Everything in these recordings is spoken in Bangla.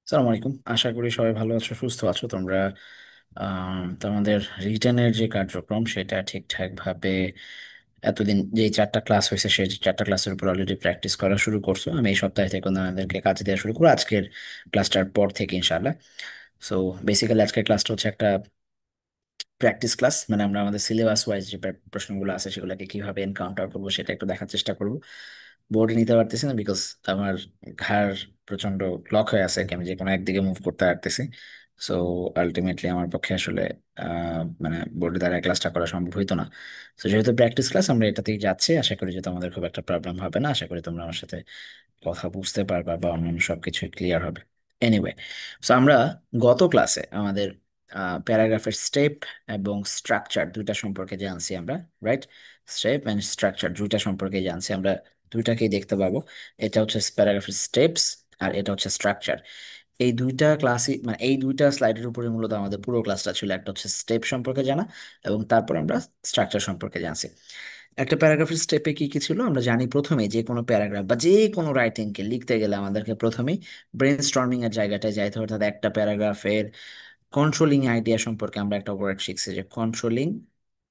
সালাম আলাইকুম। আশা করি সবাই ভালো আছো, সুস্থ আছো তোমরা। তোমাদের রিটেনের যে কার্যক্রম সেটা ঠিকঠাক ভাবে এতদিন যে চারটা ক্লাস হয়েছে সেই চারটা ক্লাসের উপর অলরেডি প্র্যাকটিস করা শুরু করছো। আমি এই সপ্তাহ থেকে তোমাদেরকে কাজ দেওয়া শুরু করবো আজকের ক্লাসটার পর থেকে ইনশাআল্লাহ। সো বেসিক্যালি আজকের ক্লাসটা হচ্ছে একটা প্র্যাকটিস ক্লাস, মানে আমরা আমাদের সিলেবাস ওয়াইজ যে প্রশ্নগুলো আছে সেগুলোকে কিভাবে এনকাউন্টার করবো সেটা একটু দেখার চেষ্টা করব। বোর্ডে নিতে পারতেছি না বিকজ আমার ঘাড় প্রচন্ড লক হয়ে আছে, কি আমি যে কোনো একদিকে মুভ করতে পারতেছি। সো আলটিমেটলি আমার পক্ষে আসলে মানে বোর্ডে দ্বারা ক্লাসটা করা সম্ভব হইতো না। তো যেহেতু প্র্যাকটিস ক্লাস আমরা এটাতেই যাচ্ছি, আশা করি যে তোমাদের খুব একটা প্রবলেম হবে না। আশা করি তোমরা আমার সাথে কথা বুঝতে পারবা বা অন্যান্য সবকিছু ক্লিয়ার হবে। এনিওয়ে, সো আমরা গত ক্লাসে আমাদের প্যারাগ্রাফের স্টেপ এবং স্ট্রাকচার দুইটা সম্পর্কে জানছি আমরা, রাইট? স্টেপ অ্যান্ড স্ট্রাকচার দুইটা সম্পর্কে জানছি আমরা, দুইটাকেই দেখতে পাবো। এটা হচ্ছে প্যারাগ্রাফের স্টেপস আর এটা হচ্ছে স্ট্রাকচার। এই দুইটা ক্লাসই মানে এই দুইটা স্লাইডের উপরে মূলত আমাদের পুরো ক্লাসটা ছিল। একটা হচ্ছে স্টেপ সম্পর্কে জানা এবং তারপর আমরা স্ট্রাকচার সম্পর্কে জানছি। একটা প্যারাগ্রাফের স্টেপে কি কি ছিল আমরা জানি। প্রথমে যে কোনো প্যারাগ্রাফ বা যে কোনো রাইটিংকে লিখতে গেলে আমাদেরকে প্রথমেই ব্রেন স্টর্মিং এর জায়গাটায় যাইতে হবে। অর্থাৎ একটা প্যারাগ্রাফের কন্ট্রোলিং আইডিয়া সম্পর্কে আমরা একটা ওয়ার্ড শিখছি, যে কন্ট্রোলিং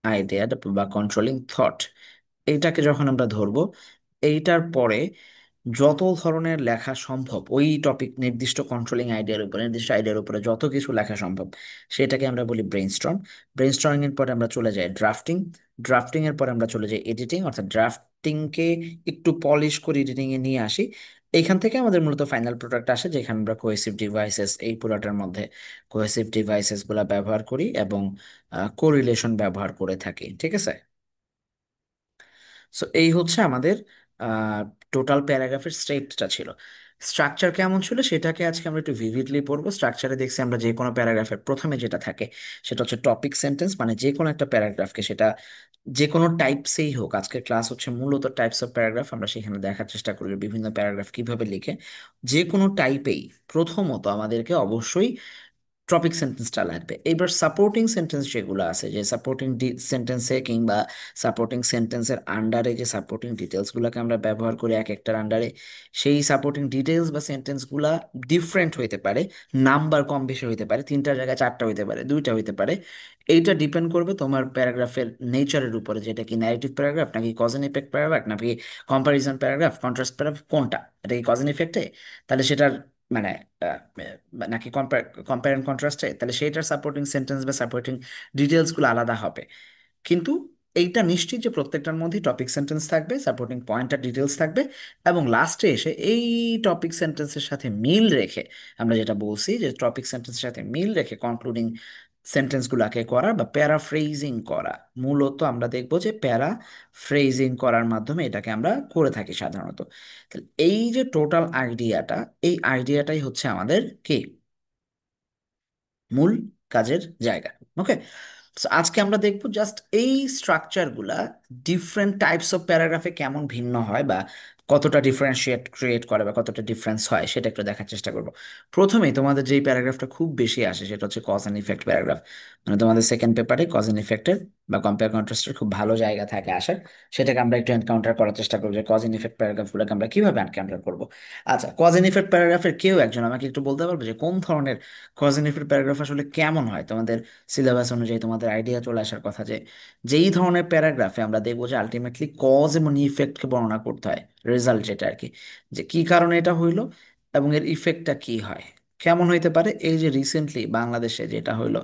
আইডিয়া বা কন্ট্রোলিং থট। এইটাকে যখন আমরা ধরবো, এইটার পরে যত ধরনের লেখা সম্ভব ওই টপিক নির্দিষ্ট কন্ট্রোলিং আইডিয়ার উপরে, নির্দিষ্ট আইডিয়ার উপরে যত কিছু লেখা সম্ভব সেটাকে আমরা বলি ব্রেইনস্টর্ম। ব্রেইনস্টর্মিং এর পরে আমরা চলে যাই ড্রাফটিং। ড্রাফটিং এর পরে আমরা চলে যাই এডিটিং, অর্থাৎ ড্রাফটিংকে একটু পলিশ করে এডিটিং এ নিয়ে আসি। এইখান থেকে আমাদের মূলত ফাইনাল প্রোডাক্ট আসে, যেখানে আমরা কোহেসিভ ডিভাইসেস এই পুরাটার মধ্যে কোহেসিভ ডিভাইসেস গুলা ব্যবহার করি এবং কোরিলেশন ব্যবহার করে থাকি। ঠিক আছে? সো এই হচ্ছে আমাদের টোটাল প্যারাগ্রাফের স্টেপটা ছিল। স্ট্রাকচার কেমন ছিল সেটাকে আজকে আমরা একটু ভিভিডলি পড়বো। স্ট্রাকচারে দেখছি আমরা যে কোনো প্যারাগ্রাফের প্রথমে যেটা থাকে সেটা হচ্ছে টপিক সেন্টেন্স, মানে যে কোনো একটা প্যারাগ্রাফকে, সেটা যে কোনো টাইপসেই হোক। আজকের ক্লাস হচ্ছে মূলত টাইপস অফ প্যারাগ্রাফ, আমরা সেখানে দেখার চেষ্টা করি যে বিভিন্ন প্যারাগ্রাফ কিভাবে লিখে। যে কোনো টাইপেই প্রথমত আমাদেরকে অবশ্যই টপিক সেন্টেন্সটা লাগবে। এবার সাপোর্টিং সেন্টেন্স যেগুলো আছে, যে সাপোর্টিং সেন্টেন্সে কিংবা সাপোর্টিং সেন্টেন্সের আন্ডারে যে সাপোর্টিং ডিটেলসগুলোকে আমরা ব্যবহার করি এক একটার আন্ডারে, সেই সাপোর্টিং ডিটেলস বা সেন্টেন্সগুলা ডিফারেন্ট হইতে পারে। নাম্বার কম বেশি হইতে পারে, তিনটার জায়গায় চারটা হইতে পারে, দুইটা হইতে পারে। এইটা ডিপেন্ড করবে তোমার প্যারাগ্রাফের নেচারের উপরে, যেটা কি ন্যারেটিভ প্যারাগ্রাফ নাকি কজ এন্ড ইফেক্ট প্যারাগ্রাফ নাকি কম্পারিজন প্যারাগ্রাফ, কন্ট্রাস্ট প্যারাগ্রাফ, কোনটা। এটা কি কজ এন্ড ইফেক্টে, তাহলে সেটার মানে নাকি কম্পেয়ার অ্যান্ড কন্ট্রাস্টে, তাহলে সেইটার সাপোর্টিং সেন্টেন্স বা সাপোর্টিং ডিটেলসগুলো আলাদা হবে। কিন্তু এইটা নিশ্চিত যে প্রত্যেকটার মধ্যেই টপিক সেন্টেন্স থাকবে, সাপোর্টিং পয়েন্ট আর ডিটেলস থাকবে, এবং লাস্টে এসে এই টপিক সেন্টেন্সের সাথে মিল রেখে আমরা যেটা বলছি যে টপিক সেন্টেন্সের সাথে মিল রেখে কনক্লুডিং সেন্টেন্সগুলোকে করা বা প্যারাফ্রেজিং করা। মূলত আমরা দেখব যে প্যারাফ্রেজিং করার মাধ্যমে এটাকে আমরা করে থাকি সাধারণত। তাহলে এই যে টোটাল আইডিয়াটা, এই আইডিয়াটাই হচ্ছে আমাদের কি মূল কাজের জায়গা। ওকে, আজকে আমরা দেখব জাস্ট এই স্ট্রাকচারগুলা ডিফারেন্ট টাইপস অফ প্যারাগ্রাফে কেমন ভিন্ন হয় বা কতটা ডিফারেন্সিয়েট ক্রিয়েট করে বা কতটা ডিফারেন্স হয় সেটা একটু দেখার চেষ্টা করব। প্রথমেই তোমাদের যেই প্যারাগ্রাফটা খুব বেশি আসে সেটা হচ্ছে কজ অ্যান্ড ইফেক্ট প্যারাগ্রাফ। মানে তোমাদের সেকেন্ড পেপারে কজ অ্যান্ড ইফেক্টের বা কম্পেয়ার কন্ট্রাস্টের খুব ভালো জায়গা থাকে আসার। সেটাকে আমরা একটু এনকাউন্টার করার চেষ্টা করবো যে কজ অ্যান্ড ইফেক্ট প্যারাগ্রাফগুলোকে আমরা কিভাবে এনকাউন্টার করবো। আচ্ছা, কজ অ্যান্ড ইফেক্ট প্যারাগ্রাফের কেউ একজন আমাকে একটু বলতে পারবে যে কোন ধরনের কজ অ্যান্ড ইফেক্ট প্যারাগ্রাফ আসলে কেমন হয়? তোমাদের সিলেবাস অনুযায়ী তোমাদের আইডিয়া চলে আসার কথা যে যেই ধরনের প্যারাগ্রাফে আমরা দেখবো যে আলটিমেটলি কজ এবং ইফেক্টকে বর্ণনা করতে হয়, রেজাল্ট যেটা আর কি, যে কি কারণে এটা হইলো এবং এর ইফেক্টটা কি হয়, কেমন হইতে পারে। এই যে রিসেন্টলি বাংলাদেশে যেটা হইলো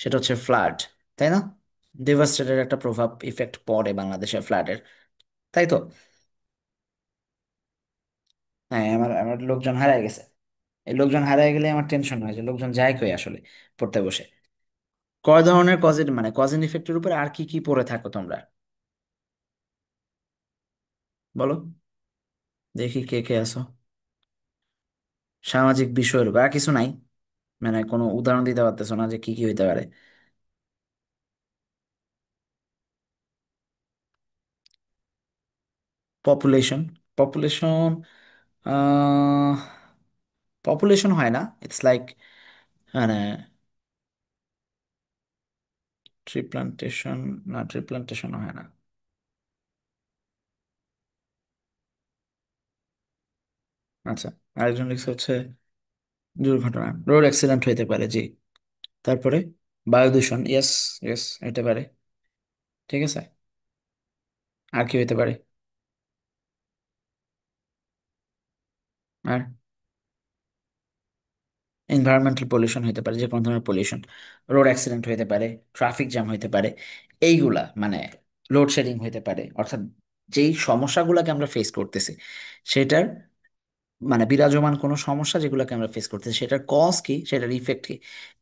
সেটা হচ্ছে ফ্লাড, তাই না? ডেভাস্টেটের একটা প্রভাব ইফেক্ট পড়ে বাংলাদেশে ফ্লাডের, তাই তো? হ্যাঁ, আমার আমার লোকজন হারায় গেছে। এই লোকজন হারায় গেলে আমার টেনশন হয় যে লোকজন যায় কই আসলে পড়তে বসে। কয় ধরনের কজের মানে কজ এন্ড ইফেক্টের উপরে আর কি কি পড়ে থাকো তোমরা, বলো দেখি কে কে আছো। সামাজিক বিষয়ের উপর আর কিছু নাই? মানে কোনো উদাহরণ দিতে পারতেছো না যে কি কি হইতে পারে? পপুলেশন? পপুলেশন পপুলেশন হয় না, ইটস লাইক মানে ট্রি প্লান্টেশন। না, ট্রি প্লান্টেশন হয় না। আচ্ছা, আরেকজন লিখছে হচ্ছে দুর্ঘটনা, রোড অ্যাক্সিডেন্ট হইতে পারে, জি। তারপরে বায়ু দূষণ, ইয়েস, ইয়েস হইতে পারে। ঠিক আছে। আর কি হইতে পারে? আর এনভায়রনমেন্টাল পলিউশন হইতে পারে, যে কোনো ধরনের পলিউশন। রোড অ্যাক্সিডেন্ট হইতে পারে, ট্রাফিক জ্যাম হইতে পারে, এইগুলা মানে লোডশেডিং হইতে পারে। অর্থাৎ যেই সমস্যাগুলোকে আমরা ফেস করতেছি সেটার মানে বিরাজমান কোনো সমস্যা যেগুলোকে আমরা ফেস করতেছি সেটার কজ কি, সেটার ইফেক্ট কি,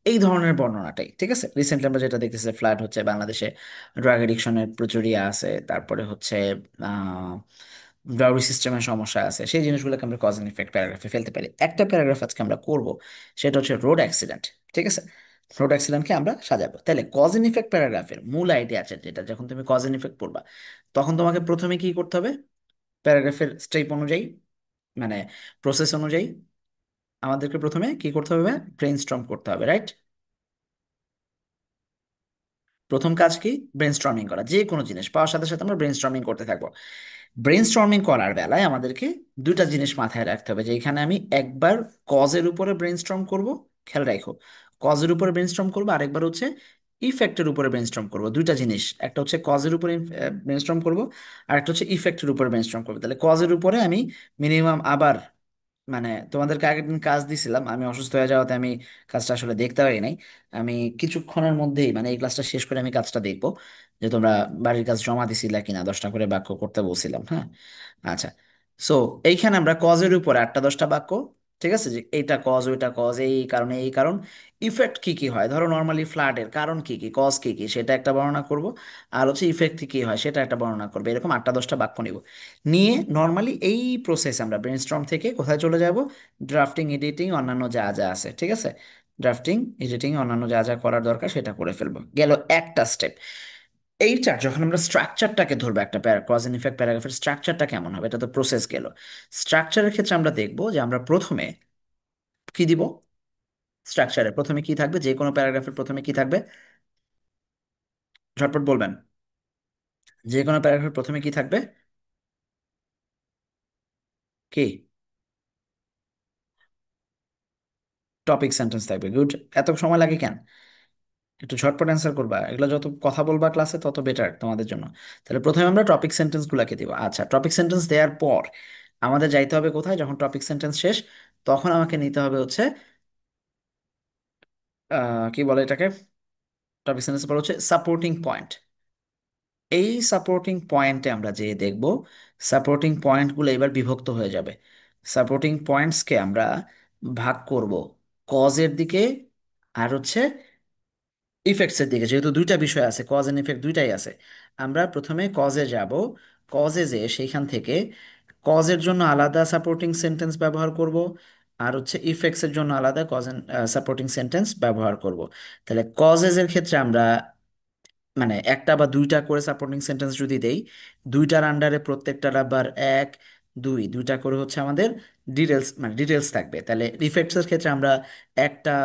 এই ধরনের বর্ণনাটাই। ঠিক আছে। রিসেন্টলি আমরা যেটা দেখতেছি, ফ্লাড হচ্ছে বাংলাদেশে, ড্রাগ এডিকশনের প্রচুর ইয়ে আছে, তারপরে হচ্ছে ডাউরি সিস্টেমের সমস্যা আছে, সেই জিনিসগুলোকে আমরা কজ এন্ড ইফেক্ট প্যারাগ্রাফে ফেলতে পারি। একটা প্যারাগ্রাফ আজকে আমরা করব, সেটা হচ্ছে রোড অ্যাক্সিডেন্ট। ঠিক আছে। রোড অ্যাক্সিডেন্টকে আমরা সাজাবো। তাহলে কজ এন্ড ইফেক্ট প্যারাগ্রাফের মূল আইডিয়া আছে যেটা, যখন তুমি কজ এন্ড ইফেক্ট পড়বা তখন তোমাকে প্রথমে কি করতে হবে, প্যারাগ্রাফের স্টেপ অনুযায়ী, মানে প্রসেস অনুযায়ী আমাদেরকে প্রথমে কি করতে হবে, ব্রেইনস্টর্ম করতে হবে, রাইট? প্রথম কাজ কি? ব্রেনস্টর্মিং করা। যে কোনো জিনিস পাওয়ার সাথে সাথে আমরা ব্রেনস্টর্মিং করতে থাকবো। ব্রেনস্টর্মিং করার বেলায় আমাদেরকে দুটা জিনিস মাথায় রাখতে হবে, যে এখানে আমি একবার কজের উপরে ব্রেনস্টর্ম করব, খেয়াল রাখো, কজের উপরে ব্রেনস্টর্ম করবো, আরেকবার হচ্ছে ইফেক্টের উপরে ব্রেনস্টর্ম করব। দুইটা জিনিস, একটা হচ্ছে কজের উপরে ব্রেনস্টর্ম করব, আর একটা হচ্ছে ইফেক্টের উপরে ব্রেনস্টর্ম করবো। তাহলে কজের উপরে আমি মিনিমাম আবার, মানে তোমাদেরকে আগের দিন কাজ দিছিলাম, আমি অসুস্থ হয়ে যাওয়াতে আমি কাজটা আসলে দেখতে পারি নাই। আমি কিছুক্ষণের মধ্যেই মানে এই ক্লাসটা শেষ করে আমি কাজটা দেখবো, যে তোমরা বাড়ির কাজ জমা দিছিলা কিনা, 10টা করে বাক্য করতে বলছিলাম, হ্যাঁ। আচ্ছা। সো এইখানে আমরা কজের উপরে 8টা 10টা বাক্য, ঠিক আছে, যে এইটা কজ, ওইটা কজ, এই কারণে এই কারণ, ইফেক্ট কি কি হয়, ধরো নর্মালি ফ্লাডের কারণ কি কি, কজ কি কি, সেটা একটা বর্ণনা করব, আর হচ্ছে ইফেক্ট কি হয় সেটা একটা বর্ণনা করবে। এরকম 8টা 10টা বাক্য নিব, নিয়ে নর্মালি এই প্রসেস আমরা ব্রেনস্টর্ম থেকে কোথায় চলে যাব, ড্রাফটিং, এডিটিং, অন্যান্য যা যা আছে, ঠিক আছে, ড্রাফটিং, এডিটিং, অন্যান্য যা যা করার দরকার সেটা করে ফেলবো। গেল একটা স্টেপ। এইটা যখন আমরা স্ট্রাকচারটাকে ধরবো, একটা কজ এন্ড ইফেক্ট প্যারাগ্রাফের স্ট্রাকচারটা কেমন হবে, এটা তো প্রসেস গেল। স্ট্রাকচারের ক্ষেত্রে আমরা দেখবো যে আমরা প্রথমে কি দিব, স্ট্রাকচারে প্রথমে কি থাকবে, যে কোনো প্যারাগ্রাফের প্রথমে কি থাকবে, ঝটপট বলবেন, যে কোনো প্যারাগ্রাফের প্রথমে কি থাকবে, কি? টপিক সেন্টেন্স থাকবে, গুড। এত সময় লাগে কেন? একটু ঝটপট অ্যান্সার করবা, এগুলো যত কথা বলবা ক্লাসে তত বেটার তোমাদের জন্য। তাহলে প্রথমে আমরা টপিক সেন্টেন্স গুলাকে দিব। আচ্ছা, টপিক সেন্টেন্স দেওয়ার পর আমাদের যাইতে হবে কোথায়, যখন টপিক সেন্টেন্স শেষ তখন আমাকে নিতে হবে হচ্ছে কি বলে এটাকে, টপিক সেন্টেন্স পর হচ্ছে সাপোর্টিং পয়েন্ট। এই সাপোর্টিং পয়েন্টে আমরা যে দেখব, সাপোর্টিং পয়েন্টগুলো এবার বিভক্ত হয়ে যাবে। সাপোর্টিং পয়েন্টসকে আমরা ভাগ করব কজের দিকে আর হচ্ছে ইফেক্টসের দিকে। যেহেতু দুইটা বিষয় আছে, কজ এন্ড ইফেক্ট দুইটাই আছে, আমরা প্রথমে কজে যাব। কজে যে সেইখান থেকে কজের জন্য আলাদা সাপোর্টিং সেন্টেন্স ব্যবহার করব, আর হচ্ছে ইফেক্টসের জন্য আলাদা কজ এন্ড সাপোর্টিং সেন্টেন্স ব্যবহার করব। তাহলে কজেস এর ক্ষেত্রে আমরা মানে একটা বা দুইটা করে সাপোর্টিং সেন্টেন্স যদি দেই, দুইটার আন্ডারে প্রত্যেকটার আবার এক, দুই, দুইটা করে হচ্ছে আমাদের ডিটেলস, মানে ডিটেলস থাকবে। তাহলে ইফেক্টসের ক্ষেত্রে আমরা একটা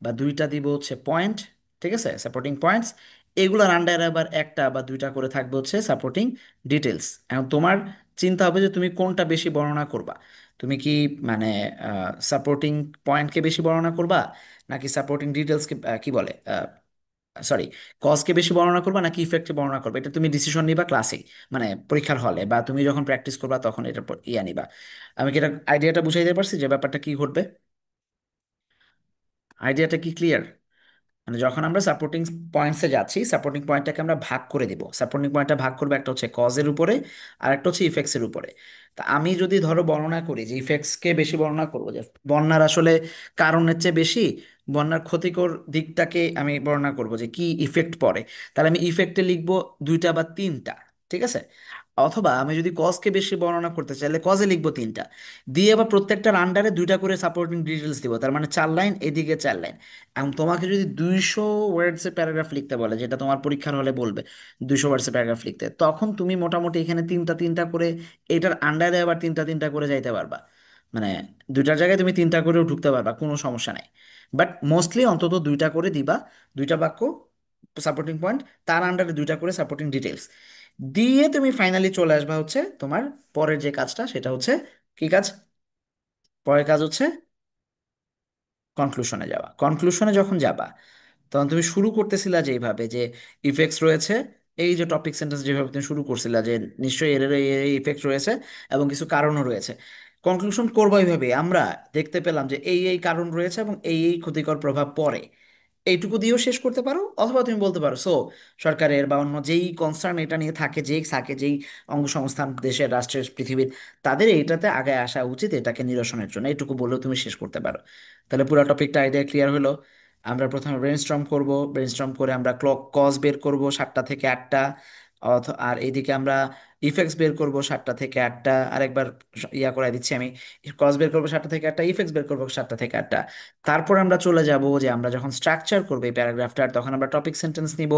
বা দুইটা দিব হচ্ছে পয়েন্ট, ঠিক আছে, সাপোর্টিং পয়েন্টস। এগুলোর আন্ডারে আবার একটা বা দুইটা করে থাকবে হচ্ছে সাপোর্টিং ডিটেলস। এখন তোমার চিন্তা হবে যে তুমি কোনটা বেশি বর্ণনা করবা। তুমি কি মানে সাপোর্টিং পয়েন্টকে বেশি বর্ণনা করবা, নাকি সাপোর্টিং ডিটেলসকে, কি বলে, সরি, কজকে বেশি বর্ণনা করবা নাকি ইফেক্টকে বর্ণনা করবে, এটা তুমি ডিসিশন নিবা ক্লাসে, মানে পরীক্ষার হলে, বা তুমি যখন প্র্যাকটিস করবা তখন এটা ইয়া নিবা। আমি কি এটা আইডিয়াটা বুঝাইতে পারছি যে ব্যাপারটা কি ঘটবে? আইডিয়াটা কি ক্লিয়ার? মানে যখন আমরা সাপোর্টিং পয়েন্টসে যাচ্ছি, সাপোর্টিং পয়েন্টটাকে আমরা ভাগ করে দিব। সাপোর্টিং পয়েন্টটা ভাগ করবো, একটা হচ্ছে কজের উপরে আর একটা হচ্ছে ইফেক্টসের উপরে। তা আমি যদি ধরো বর্ণনা করি যে ইফেক্টসকে বেশি বর্ণনা করবো, যে বন্যার আসলে কারণের চেয়ে বেশি বন্যার ক্ষতিকর দিকটাকে আমি বর্ণনা করব যে কি ইফেক্ট পড়ে, তাহলে আমি ইফেক্টে লিখবো দুইটা বা তিনটা, ঠিক আছে। অথবা আমি যদি কজকে বেশি বর্ণনা করতে চাইলে কজে লিখবো তিনটা, দিয়ে আবার প্রত্যেকটার আন্ডারে দুইটা করে সাপোর্টিং ডিটেলস দিব, তার মানে 4 লাইন, এদিকে 4 লাইন। এখন তোমাকে যদি 200 ওয়ার্ডসে প্যারাগ্রাফ লিখতে বলে, যেটা তোমার পরীক্ষার হলে বলবে 200 ওয়ার্ডসে প্যারাগ্রাফ লিখতে, তখন তুমি মোটামুটি এখানে তিনটা তিনটা করে, এটার আন্ডারে আবার তিনটা তিনটা করে যাইতে পারবা। মানে দুইটার জায়গায় তুমি তিনটা করেও ঢুকতে পারবা, কোনো সমস্যা নাই। বাট মোস্টলি অন্তত দুইটা করে দিবা, দুইটা বাক্য সাপোর্টিং পয়েন্ট, তার আন্ডারে দুইটা করে সাপোর্টিং ডিটেলস দিয়ে তুমি ফাইনালি চলে আসবা হচ্ছে তোমার পরের যে কাজটা, সেটা হচ্ছে কি কাজ, পরের কাজ হচ্ছে কনক্লুশনে যাওয়া, কনক্লুশনে যখন যাবা তখন তুমি শুরু করতেছিলা যেইভাবে যে ইফেক্টস রয়েছে, এই যে টপিক সেন্টেন্স যেভাবে তুমি শুরু করছিলা যে নিশ্চয়ই এর এই ইফেক্ট রয়েছে এবং কিছু কারণও রয়েছে, কনক্লুশন করবো এইভাবে আমরা দেখতে পেলাম যে এই কারণ রয়েছে এবং এই ক্ষতিকর প্রভাব পড়ে, এইটুকু দিয়েও শেষ করতে পারো। অথবা তুমি বলতে পারো সো সরকারের বা অন্য যেই কনসার্ন এটা নিয়ে থাকে, যেই অঙ্গসংস্থান দেশের রাষ্ট্রের পৃথিবীর, তাদের এইটাতে আগে আসা উচিত এটাকে নিরসনের জন্য, এইটুকু বলেও তুমি শেষ করতে পারো। তাহলে পুরো টপিকটা আইডিয়া ক্লিয়ার হলো। আমরা প্রথমে ব্রেনস্টর্ম করব, ব্রেনস্টর্ম করে আমরা কজ বের করব 7টা থেকে 8টা, আর এইদিকে আমরা ইফেক্টস বের করব 7টা থেকে 8টা, আরেকবার ইয়া করে দিচ্ছি আমি, কজ বের করবো 7টা থেকে 8টা, ইফেক্টস বের করবো 7টা থেকে 8টা। তারপর আমরা চলে যাব যে আমরা যখন স্ট্রাকচার করবো এই প্যারাগ্রাফটার, তখন আমরা টপিক সেন্টেন্স নিব।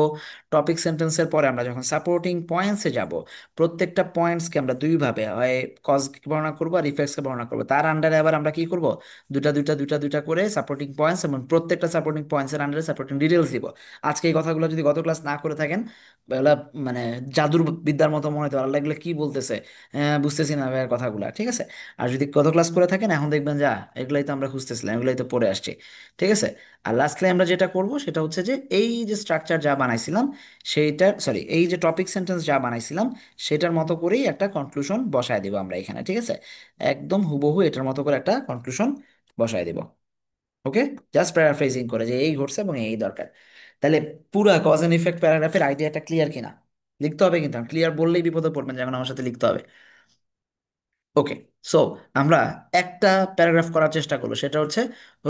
টপিক সেন্টেন্সের পরে আমরা যখন সাপোর্টিং পয়েন্টসে যাব, প্রত্যেকটা পয়েন্টসকে আমরা দুইভাবে, হয় কজকে বর্ণনা করবো আর ইফেক্টসকে বর্ণনা করবো, তার আন্ডারে আবার আমরা কি করব, দুটা করে সাপোর্টিং পয়েন্টস, এবং প্রত্যেকটা সাপোর্টিং পয়েন্টসের আন্ডারে সাপোর্টিং ডিটেলস দিব। আজকে এই কথাগুলো যদি গত ক্লাস না করে থাকেন, এগুলা মানে জাদুর বিদ্যার মতো মনে হতো, আল্লাহ এগুলো কি বলতেছে, বুঝতেছি না ভাইয়ের কথাগুলা, ঠিক আছে। আর যদি গত ক্লাস করে থাকেন এখন দেখবেন যা এগুলাই তো আমরা খুঁজতেছিলাম, এগুলাই তো পড়ে আসছি, ঠিক আছে। আর লাস্টলি আমরা যেটা করব সেটা হচ্ছে যে এই যে স্ট্রাকচার যা বানাইছিলাম সেইটার, সরি, এই যে টপিক সেন্টেন্স যা বানাইছিলাম সেটার মতো করেই একটা কনক্লুশন বসায় দিব আমরা এখানে, ঠিক আছে। একদম হুবহু এটার মতো করে একটা কনক্লুশন বসায় দিব। ওকে, জাস্ট প্যারাফ্রেজিং করে যে এই ঘটছে এবং এই দরকার। তাহলে পুরা কজ এন্ড ইফেক্ট প্যারাগ্রাফের আইডিয়াটা ক্লিয়ার কিনা, লিখতে হবে কিন্তু, ক্লিয়ার বললেই বিপদে পড়বেন, যেমন আমার সাথে লিখতে হবে। ওকে, সো আমরা একটা প্যারাগ্রাফ করার চেষ্টা করবো, সেটা হচ্ছে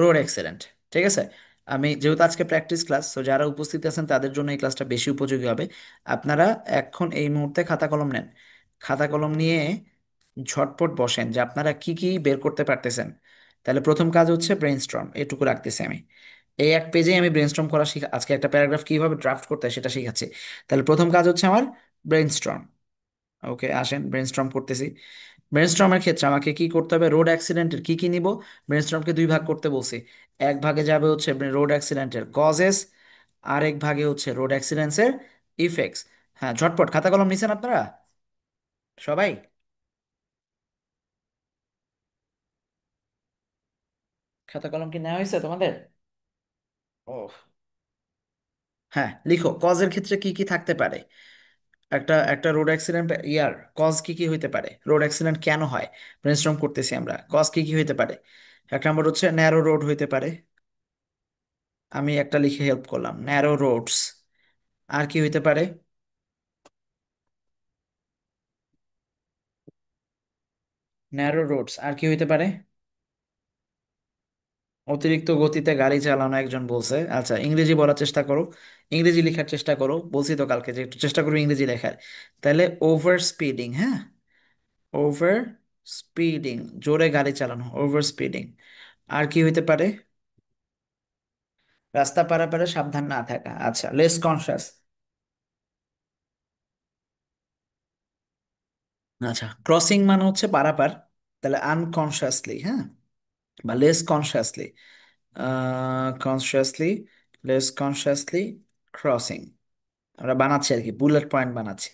রোড অ্যাক্সিডেন্ট, ঠিক আছে। আমি যেহেতু আজকে প্র্যাকটিস ক্লাস, তো যারা উপস্থিত আছেন তাদের জন্য এই ক্লাসটা বেশি উপযোগী হবে। আপনারা এখন এই মুহূর্তে খাতা কলম নেন, খাতা কলম নিয়ে ঝটপট বসেন যে আপনারা কি কি বের করতে পারতেছেন। তাহলে প্রথম কাজ হচ্ছে ব্রেইনস্টর্ম, এটুকু রাখতেছি আমি। এই এক পেজে আমি ব্রেইনস্টর্ম করা শিখা, আজকে একটা প্যারাগ্রাফ কিভাবে ড্রাফট করতে হয় সেটা শিখাচ্ছি। তাহলে প্রথম কাজ হচ্ছে আমার ব্রেইনস্টর্ম। ওকে, আসেন ব্রেইনস্টর্ম করতেছি। ব্রেনস্টর্মের ক্ষেত্রে আমাকে কি করতে হবে, রোড অ্যাক্সিডেন্টের কি কি নিব, ব্রেনস্টর্মকে দুই ভাগ করতে বলছি। এক ভাগে যাবে হচ্ছে রোড অ্যাক্সিডেন্টের কজেস, আরেক ভাগে হচ্ছে রোড অ্যাক্সিডেন্টসের ইফেক্টস। হ্যাঁ, ঝটপট খাতা কলম নিছেন আপনারা সবাই? খাতা কলম কি নেওয়া হয়েছে তোমাদের? ও, হ্যাঁ, লিখো কজের ক্ষেত্রে কি কি থাকতে পারে। একটা একটা রোড অ্যাক্সিডেন্ট ইয়ার কজ কি কি হইতে পারে, রোড অ্যাক্সিডেন্ট কেন হয়, ব্রেনস্টর্ম করতেছি আমরা, কজ কি কি হইতে পারে। এক নম্বর হচ্ছে ন্যারো রোড হইতে পারে, আমি একটা লিখে হেল্প করলাম, ন্যারো রোডস। আর কি হইতে পারে, ন্যারো রোডস, আর কি হইতে পারে, অতিরিক্ত গতিতে গাড়ি চালানো একজন বলছে, আচ্ছা ইংরেজি বলার চেষ্টা করো, ইংরেজি লেখার চেষ্টা করো, বলছি তো কালকে যে একটু চেষ্টা করো ইংরেজি লেখার। তাহলে ওভার স্পিডিং, হ্যাঁ, ওভার স্পিডিং, জোরে গাড়ি চালানো, ওভার স্পিডিং। আর কি হইতে পারে, রাস্তা পারাপারে সাবধান না থাকা, আচ্ছা লেস কনসাস। আচ্ছা, ক্রসিং মানে হচ্ছে পারাপার, তাহলে আনকনসাসলি, হ্যাঁ, বা less consciously, consciously, less consciously crossing, আমরা বানাচ্ছি আর কি, বুলেট পয়েন্ট বানাচ্ছি।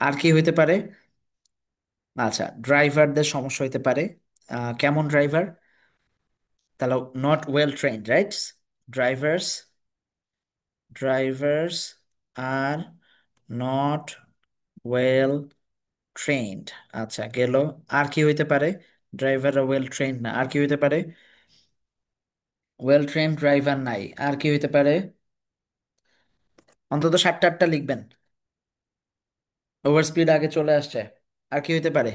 আর কি হইতে পারে, আচ্ছা ড্রাইভারদের সমস্যা হইতে পারে, কেমন ড্রাইভার, তাহলে not well trained, right, drivers, drivers are not well trained, আচ্ছা গেল। আর কি হইতে পারে, ড্রাইভাররা ওয়েল ট্রেন্ড না, আর কি হইতে পারে, ওয়েল ট্রেন্ড ড্রাইভার নাই, আর কি হইতে পারে, অন্তত 7টা 8টা লিখবেন। ওভার স্পিড আগে চলে আসছে, আর কি হইতে পারে,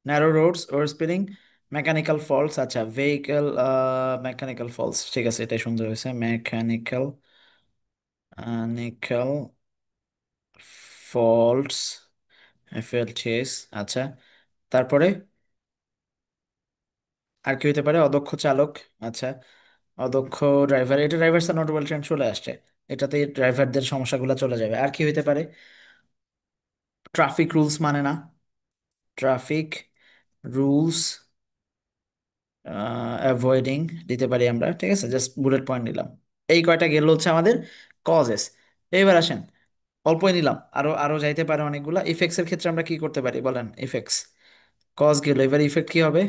narrow roads, over speeding, mechanical faults, আচ্ছা ভেহিকেল মেকানিক্যাল ফল্টস, ঠিক আছে, এটাই সুন্দর হয়েছে, মেকানিক্যাল নিক্যাল ফল্টস, এফএলটিএস, আচ্ছা। তারপরে আর কি হইতে পারে, অদক্ষ চালক, আচ্ছা, অদক্ষ ড্রাইভার, এটা ড্রাইভার নট ওয়েল ট্রেন্ড চলে আসছে, এটাতে ড্রাইভারদের সমস্যাগুলো চলে যাবে। আর কি হইতে পারে, ট্রাফিক রুলস মানে না, ট্রাফিক রুলস অ্যাভয়েডিং দিতে পারি আমরা, ঠিক আছে, জাস্ট বুলেট পয়েন্ট নিলাম। এই কয়টা গেল হচ্ছে আমাদের কজেস। এইবার আসেন, অল্পই নিলাম, আরো আরো যাইতে পারে অনেকগুলা। ইফেক্টস এর ক্ষেত্রে আমরা কি করতে পারি বলেন, ইফেক্টস, কজ গেল, এবার ইফেক্ট কি হবে?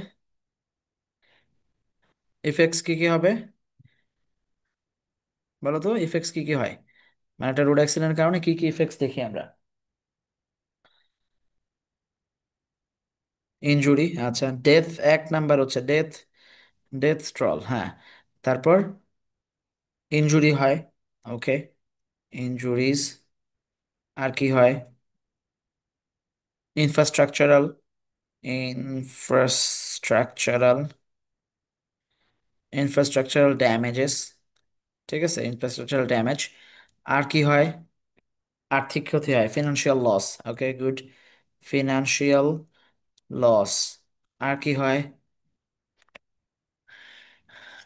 ইফেক্টস কি কি হবে বলো তো, ইফেক্টস কি কি হয়? মানে একটা রোড অ্যাক্সিডেন্টের কারণে কি কি ইফেক্টস দেখি আমরা? ইনজুরি, আচ্ছা। ডেথ, এক নাম্বার হচ্ছে ডেথ। ডেথ স্ট্রল, হ্যাঁ। তারপর ইনজুরি হয়। ওকে, ইনজুরিজ। আর কি হয়? ইনফ্রাস্ট্রাকচারাল। ইনফ্রাস্ট্রাকচারাল। Infrastructural damages. ঠিক আছে, ইনফ্রাস্ট্রাকচারাল ড্যামেজ। আর কি হয়? আর্থিক ক্ষতি হয়, financial loss. Okay, good. Financial loss. আর কি হয়?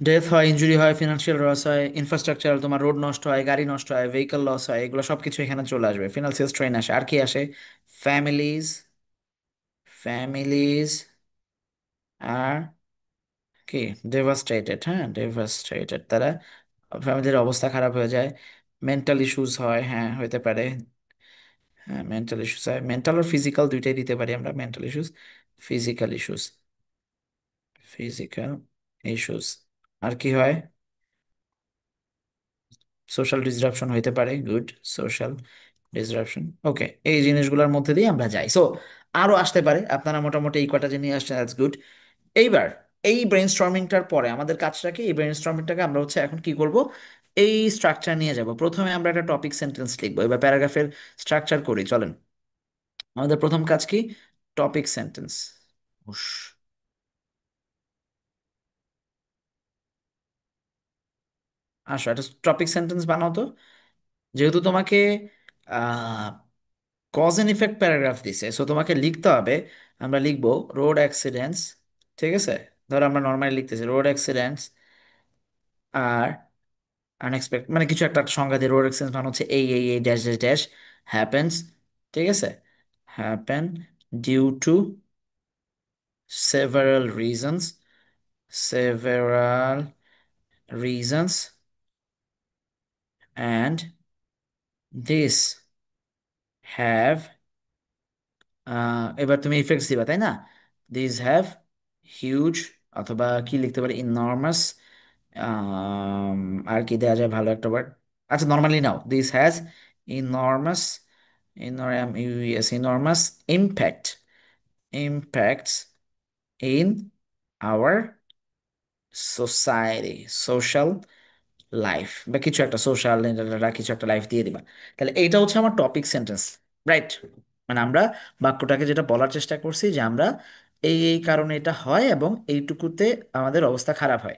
ডেথ হয়, ইনজুরি হয়, ফিনান্সিয়াল লস হয়, ইনফ্রাস্ট্রাকচার, তোমার রোড নষ্ট হয়, গাড়ি নষ্ট হয়, ভেহিকল লস হয়, এগুলো সবকিছু এখানে চলে আসবে। ফিনান্সিয়াল স্ট্রেন আসে। আর কি আসে? ফ্যামিলিজ। ফ্যামিলিজ আর কি ডেভাস্টেটেড, হ্যাঁ, ডেভাস্টেটেড। তারা, ফ্যামিলির অবস্থা খারাপ হয়ে যায়। মেন্টাল ইস্যুস হয়, হ্যাঁ হতে পারে। হ্যাঁ, মেন্টাল ইস্যুস হয়, মেন্টাল আর ফিজিক্যাল দুইটাই দিতে পারি আমরা। Mental issues, physical issues. Physical issues. আর কি হয়? সোশ্যাল ডিসরাপশন হইতে পারে, গুড। সোশ্যাল ডিসরাপশন, ওকে। এই জিনিসগুলোর মধ্যে দিয়ে আমরা যাই। সো আরো আসতে পারে, আপনারা মোটামুটি এই কটা জিনিস আসছেন, দ্যাটস গুড। এইবার এই ব্রেন স্টর্মিংটার পরে আমাদের কাজটা কি? এই ব্রেন স্টর্মিংটাকে আমরা হচ্ছে এখন কি করব? এই স্ট্রাকচার নিয়ে যাব। প্রথমে আমরা একটা টপিক সেন্টেন্স লিখবো, এবার প্যারাগ্রাফের স্ট্রাকচার করি, চলেন। আমাদের প্রথম কাজ কি? Topic sentence. আসো, একটা টপিক সেন্টেন্স বানাও তো। যেহেতু তোমাকে কজ এন্ড ইফেক্ট প্যারাগ্রাফ দিছে, সো তোমাকে লিখতে হবে। আমরা লিখবো রোড অ্যাক্সিডেন্টস। ঠিক আছে, ধরো আমরা নর্মালি লিখতেছি রোড অ্যাক্সিডেন্টস আর আনএক্সপেক্ট, মানে কিছু একটা সংজ্ঞা দিয়ে রোড অ্যাক্সিডেন্ট মানে হচ্ছে এই ড্যাশ ড্যাশ ড্যাশ হ্যাপেন্স। ঠিক আছে, happen due to several reasons. Several reasons and this have, এবার তুমি ইফেক্টস দিবা, তাই না? দিস হ্যাভ হিউজ, অথবা কি লিখতে পারি, ইনর্মাস। আর কি দেওয়া যায় ভালো একটা ওয়ার্ড? আচ্ছা, normally now, this has enormous, enormous impact, impacts in our society, social life, বা কিছু একটা সোশ্যাল, কিছু একটা লাইফ দিয়ে দিবা। তাহলে এইটা হচ্ছে আমার টপিক সেন্টেন্স, রাইট? মানে আমরা বাক্যটাকে যেটা বলার চেষ্টা করছি যে আমরা এই এই কারণে এটা হয় এবং এইটুকুতে আমাদের অবস্থা খারাপ হয়।